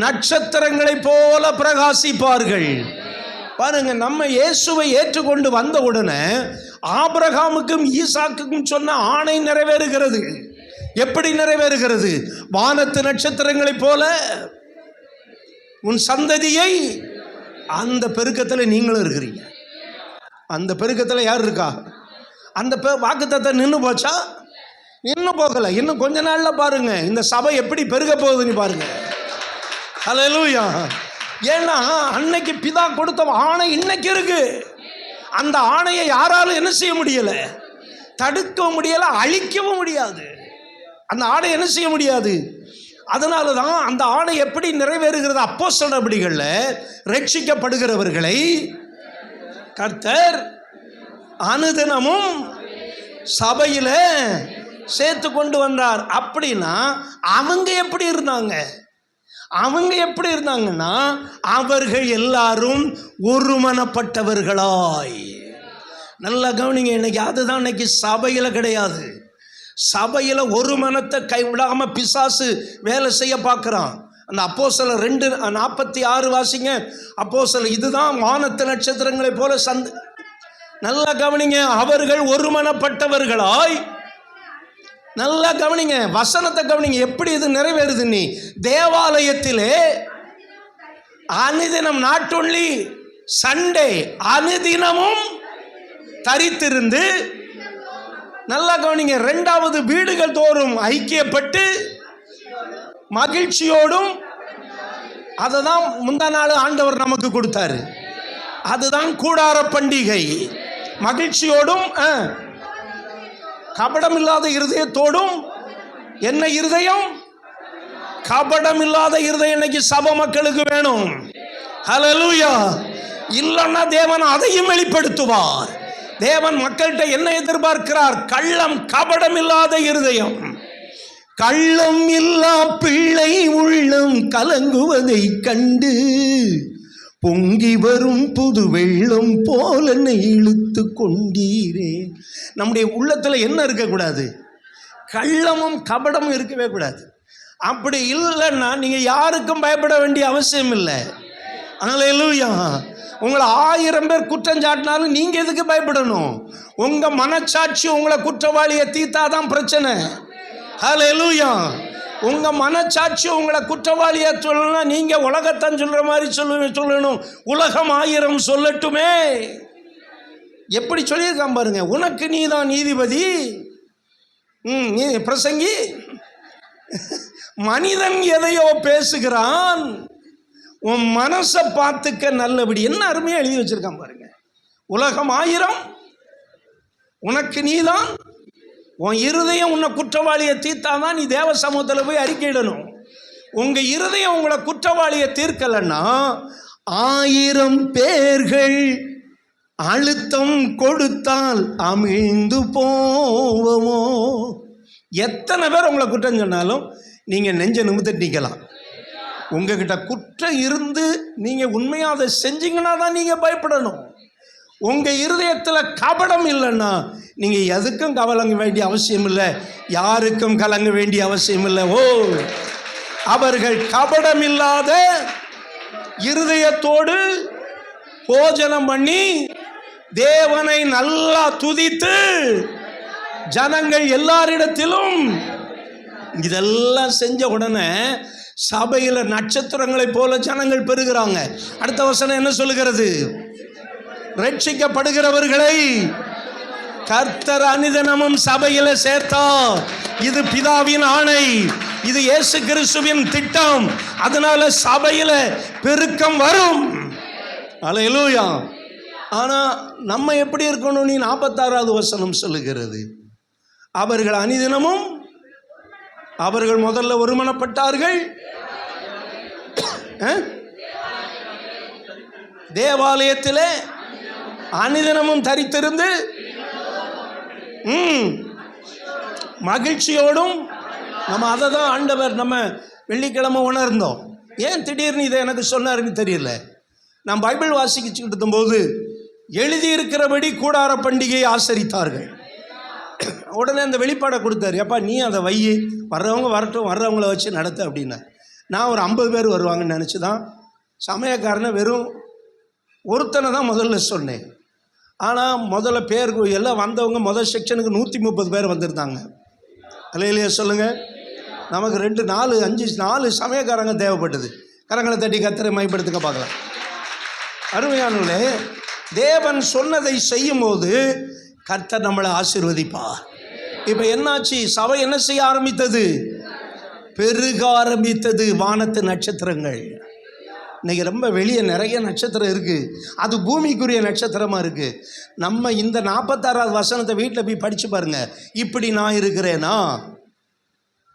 நட்சத்திரங்களைப் போல பிரகாசிப்பார்கள். பாருங்க, நம்ம இயேசுவை ஏற்றுக்கொண்டு வந்த உடனே ஆபிரகாமுக்கும் ஈசாக்குக்கும் சொன்ன ஆணை நிறைவேறுகிறது. எப்படி நிறைவேறுகிறது, வானத்து நட்சத்திரங்களைப் போல உன் சந்ததியை. அந்த பெருக்கத்தில் நீங்களும் இருக்கிறீங்க. அந்த பெருக்கத்தில் யார் இருக்கா, அந்த வாக்குத்தத்தம் நின்று போச்சா, இன்னும் போகலை. இன்னும் கொஞ்ச நாள்ல பாருங்க இந்த சபை எப்படி பெருக போகுதுன்னு பாருங்க. ஹல்லேலூயா. ஏன்னா அன்னைக்கு பிதா கொடுத்த ஆணை இன்னைக்கு இருக்கு. அந்த ஆணையை யாராலும் என்ன செய்ய முடியல, தடுக்கவும் முடியல, அழிக்கவும் முடியாது. அந்த ஆணை என்ன செய்ய முடியாது. அதனால தான் அந்த ஆணை எப்படி நிறைவேறுகிறது, அப்போஸ்தலர் நடபடிகளில் ரட்சிக்கப்படுகிறவர்களை கர்த்தர் அனுதினமும் சபையில சேர்த்து கொண்டு வந்தார். அப்படின்னா அவங்க எப்படி இருந்தாங்க, அவங்க எப்படி இருந்தாங்கன்னா அவர்கள் எல்லாரும் ஒருமனப்பட்டவர்களாய். நல்லா கவனிங்க, இன்னைக்கு அதுதான் இன்னைக்கு சபையில கிடையாது. சபையில ஒரு மனத்தை கைவிடாம பிசாசு வேலை செய்ய பார்க்கிறான். அந்த அப்போஸ்தலர் 2:46 வாசிங்க. அப்போஸ்தலர், இதுதான் வானத்து நட்சத்திரங்களை போல நல்லா கவனிங்க, அவர்கள் ஒருமனப்பட்டவர்களாய். நல்லா கவனிங்க, வசனத்தை கவனிங்க, எப்படி இது நிறைவேறுது. நீ தேவாலயத்திலே அனுதினம், நாட் ஒன்லி சண்டே, அனுதினமும் தரித்திருந்து, நல்லா கவனிங்க, 2வது வீடுகள் தோறும் ஐக்கியப்பட்டு மகிழ்ச்சியோடும், அதுதான் முந்தா நாள் ஆண்டவர் நமக்கு கொடுத்தாரு. அதுதான் கூடார பண்டிகை. மகிழ்ச்சியோடும் கபடம் இல்லாத இருதயத்தோடும். என்ன இருதயம், கபடம் இல்லாத இருதயம் இன்னைக்கு சபை மக்களுக்கு வேணும். ஹல்லேலூயா. இல்லைன்னா தேவன் அதையும் வெளிப்படுத்துவார். தேவன் மக்கள்கிட்ட என்ன எதிர்பார்க்கிறார், கள்ளம் கபடம் இல்லாத இருதயம். கள்ளம் இல்லா பிள்ளை உள்ளம் கலங்குவதை கண்டு பொங்கி வரும் புது வெள்ளம் போல இழுத்து கொண்டீரே. நம்முடைய உள்ளத்தில் என்ன இருக்கக்கூடாது, கள்ளமும் கபடமும் இருக்கவே கூடாது. அப்படி இல்லைன்னா நீங்கள் யாருக்கும் பயப்பட வேண்டிய அவசியம் இல்லை. அல்லேலூயா. உங்களை 1000 பேர் குற்றம் சாட்டினாலும் நீங்கள் எதுக்கு பயப்படணும்? உங்கள் மனச்சாட்சி உங்களை குற்றவாளியை தீர்த்தாதான் பிரச்சனை. ஹல்லேலூயா. உங்க மனச்சாட்சி உங்களை குற்றவாளியா சொல்லணும். நீங்க உலகத்தான் சொல்ற மாதிரி சொல்லணும். உலகம் 1000 சொல்லட்டுமே. எப்படி சொல்லியிருக்கான் பாருங்க. உனக்கு நீதான் நீதிபதி. நீ பிரசங்கி. மனிதன் எதையோ பேசுகிறான், உன் மனசை பார்த்துக்க நல்லபடி. என்ன அருமையா எழுதி வச்சிருக்கான் பாருங்க. உலகம் 1000, உனக்கு நீதான். உன் இருதயம் உன்னை குற்றவாளியை தீர்த்தாதான் நீ தேவ சமூகத்தில் போய் அறிக்கையிடணும். உங்க இருதயம் உங்களை குற்றவாளியை தீர்க்கலன்னா 1000 பேர்கள் அழுத்தம் கொடுத்தால் அமிழ்ந்து போவோமோ. எத்தனை பேர் உங்களை குற்றம் சொன்னாலும் நீங்க நெஞ்ச நிமிர்ந்து நிற்கலாம். உங்ககிட்ட குற்றம் இருந்து நீங்க உண்மையா அதை செஞ்சீங்கன்னா தான் நீங்க பயப்படணும். உங்க இருதயத்தில் கபடம் இல்லைன்னா நீங்க எதுக்கும் கலங்க வேண்டிய அவசியம் இல்லை, யாருக்கும் கலங்க வேண்டிய அவசியம் இல்லை. அவர்கள் கபடம் இல்லாத இருதயத்தோடு போஜனம் பண்ணி தேவனை நல்லா துதித்து ஜனங்கள் எல்லாரிடத்திலும் இதெல்லாம் செஞ்ச உடனே சபையில் நட்சத்திரங்களை போல ஜனங்கள் பெறுகிறாங்க. அடுத்த வசனம் என்ன சொல்லுகிறது? ரட்சிக்கப்படுகிறவர்களை கர்த்தர் அனுதினமும் சபையில சேர்த்தார். இது பிதாவின் ஆணை, இது இயேசு கிறிஸ்துவின் திட்டம். அதனால சபையில பெருக்கம் வரும். அல்லேலூயா. ஆனா நம்ம எப்படி இருக்கணும்? நீ 46வது வசனம் சொல்லுகிறது. அவர்கள் அனுதினமும், அவர்கள் முதல்ல ஒருமனப்பட்டார்கள், தேவாலயத்திலே அனுதினமும் தரித்திருந்து மகிழ்ச்சியோடும். நம்ம அதை தான் ஆண்டவர் நம்ம வெள்ளிக்கிழமை உணர்ந்தோம். ஏன் திடீர்னு இதை எனக்கு சொன்னாருன்னு தெரியல. நான் பைபிள் வாசிக்கிட்டு இருக்கும்போது எழுதியிருக்கிறபடி கூடார பண்டிகையை ஆசரித்தார்கள். உடனே அந்த வெளிப்பாடை கொடுத்தாரு. அப்பா நீ அதை வை, வர்றவங்க வரட்டும், வர்றவங்கள வச்சு நடத்து அப்படின்னா. நான் ஒரு 50 பேர் வருவாங்கன்னு நினச்சி தான் சமயக்காரனை வெறும் ஒருத்தனை தான் முதல்ல சொன்னேன். ஆனால் முதல்ல பேர் எல்லாம் வந்தவங்க முதல் செக்ஷனுக்கு 130 பேர் வந்திருந்தாங்க. அல்லேலூயா சொல்லுங்கள். நமக்கு 2, 4, 5, 4 சமயக்காரங்க தேவைப்பட்டது. கரங்களை தட்டி கர்த்தரை மையப்படுத்துக்க பார்க்கலாம். அருமையானவர்களே, தேவன் சொன்னதை செய்யும் போது கர்த்தர் நம்மளை ஆசீர்வதிப்பார். இப்போ என்னாச்சு? சபை என்ன செய்ய ஆரம்பித்தது? பெருக ஆரம்பித்தது. வானத்து நட்சத்திரங்கள். இன்னைக்கு ரொம்ப வெளியே நிறைய நட்சத்திரம் இருக்குது. அது பூமிக்குரிய நட்சத்திரமாக இருக்குது. நம்ம இந்த 46வது வசனத்தை வீட்டில் போய் படித்து பாருங்கள். இப்படி நான் இருக்கிறேனா,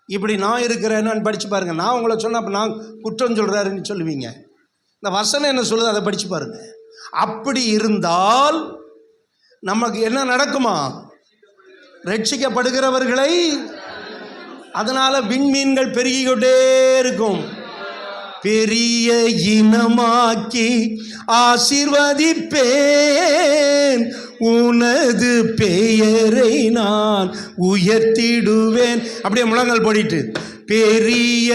இப்படி நான் இருக்கிறேனான்னு படித்து பாருங்கள். நான் உங்களை சொன்ன அப்போ நான் குற்றம் சொல்கிறாருன்னு சொல்லுவீங்க. இந்த வசனம் என்ன சொல்லுது அதை படித்து பாருங்கள். அப்படி இருந்தால் நமக்கு என்ன நடக்குமா? ரட்சிக்கப்படுகிறவர்களை, அதனால விண்மீன்கள் பெருகிக்கொண்டே இருக்கும். பெரிய இனமாக்கி ஆசீர்வதிப்பேன், உனது பெயரை நான் உயர்த்திடுவேன். அப்படியே முழங்கால் போடிட்டு, பெரிய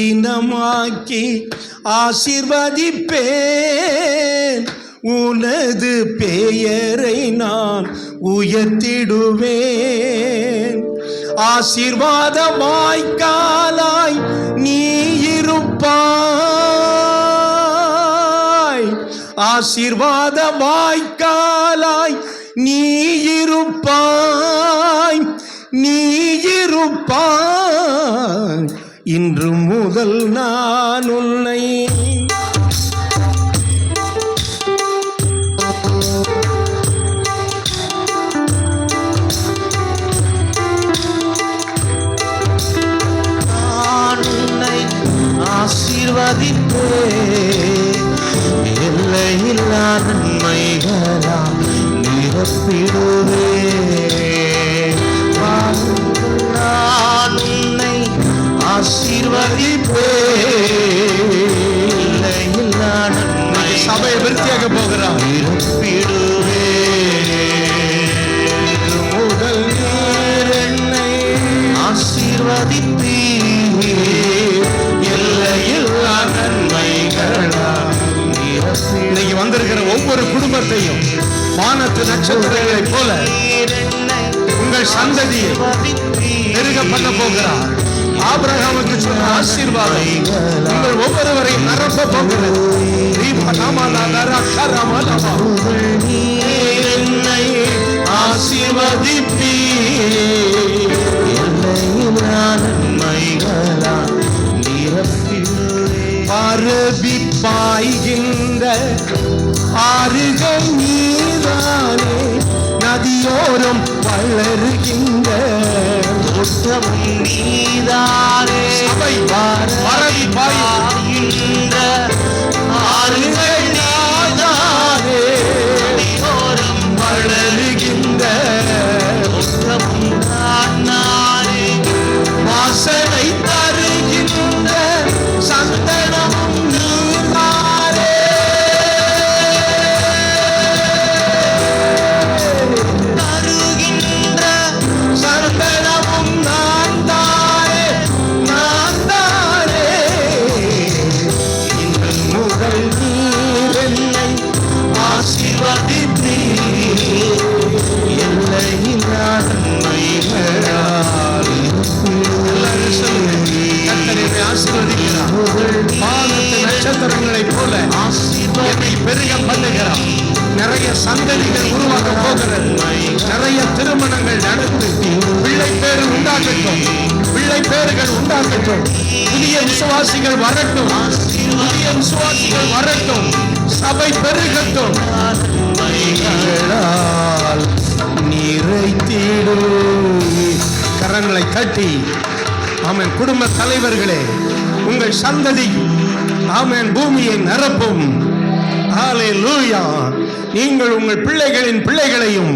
இனமாக்கி ஆசீர்வதிப்பேன், உனது பெயரை நான் உயர்த்திடுவேன். ஆசீர்வாத வாய்க்காலாய் நீ இருப்பாய், ஆசீர்வாத வாய்க்காலாய் நீ இருப்பாய், நீ இருப்பாய். இன்று முதல் நான் உன்னை ஆசீர்வதிப்பேன், எல்லையில்லா நன்மைகளால் நிரப்பிடுவேன். நான் உன்னை ஆசீர்வதிப்பேன், எல்லையில்லா நன்மை. சபையை விருத்தியாக போகிறான். நிரப்பிடுவேன். முதல் நீர் என்னை ஆசீர்வதித்தீர், இன்னைக்கு வந்திருக்கிற ஒவ்வொரு குடும்பத்தையும் வானத்து நட்சத்திரங்களைப் போல உங்கள் சந்ததியை பெருக பண்ண போகிறார். ஆபிரகாமுக்கு சொன்ன ஆசீர்வாதம் உங்கள் ஒவ்வொருவரையும் நிரப்ப போகிறது. என்னை ஆசீர்வதிப்பீ பரவி பாய்கின்ற ஆறுகள் நீரானே, நதியோரம் வளருகின்ற தோட்டமும் நீதானே. பரவி பாய்கின்ற ஆறுகள் நீதானே, நதியோரம் வளருகின்ற தோட்டமும் நானே. வாசனை தருகின்ற சந்தனமும் நீதானே. தருகின்ற சந்தனமும் நான் தானே, நான் தானே. இன்று முதல் நீர் என்னை ஆசீர்வதித்தீர், எல்லையில்லா நன்மைகளால். எல்லாரும் சொல்லுங்க, கர்த்தர் என்னை ஆசீர்வதிக்கிறார். வானத்து நட்சத்திரங்களைப் போல என்னை பெருக பண்ணுகிறார். நிறைய சந்ததிகள் உருவாக போகிறது. நிறைய திருமணங்கள் நடந்து பிள்ளை பேரு உண்டாகட்டும், பிள்ளை பேறுகள் உண்டாகட்டும். புதிய விசுவாசிகள் வரட்டும், புதிய விசுவாசிகள் வரட்டும். சபை பெருகட்டும். நிறைத்திடு. கரங்களை தட்டி ஆமென். குடும்ப தலைவர்களே, உங்கள் சந்ததி ஆமென் பூமியை நிரப்பும். ஹல்லேலூயா. நீங்கள் உங்கள் பிள்ளைகளின் பிள்ளைகளையும்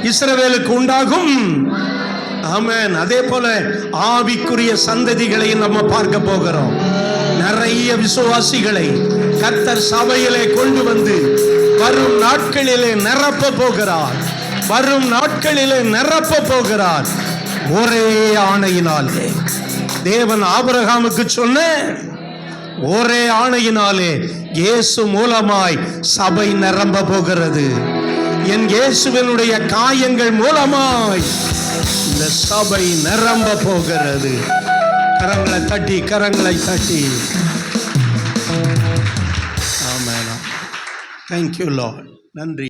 இஸ்ரவேலுக்கு உண்டாகும். ஆமென். அதே போல ஆவிக்குரிய சந்ததிகளையும் நம்ம பார்க்க போகிறோம். நிறைய விசுவாசிகளை கர்த்தர் சபையிலே கொண்டு வந்து வரும் நாட்களிலே நிரப்ப போகிறார். வரும் நாட்களிலே நிரப்ப போகிறார். ஒரே ஆணையினாலே தேவன் ஆபிரகாமுக்கு சொன்ன ஒரே ஆணையினாலே இயேசு மூலமாய் சபை நிரம்ப போகிறது. என் இயேசுவினுடைய காயங்கள் மூலமாய் இந்த சபை நிரம்ப போகிறது. கரங்களை தட்டி, கரங்களை தட்டி. ஆமென். Thank you Lord. நன்றி.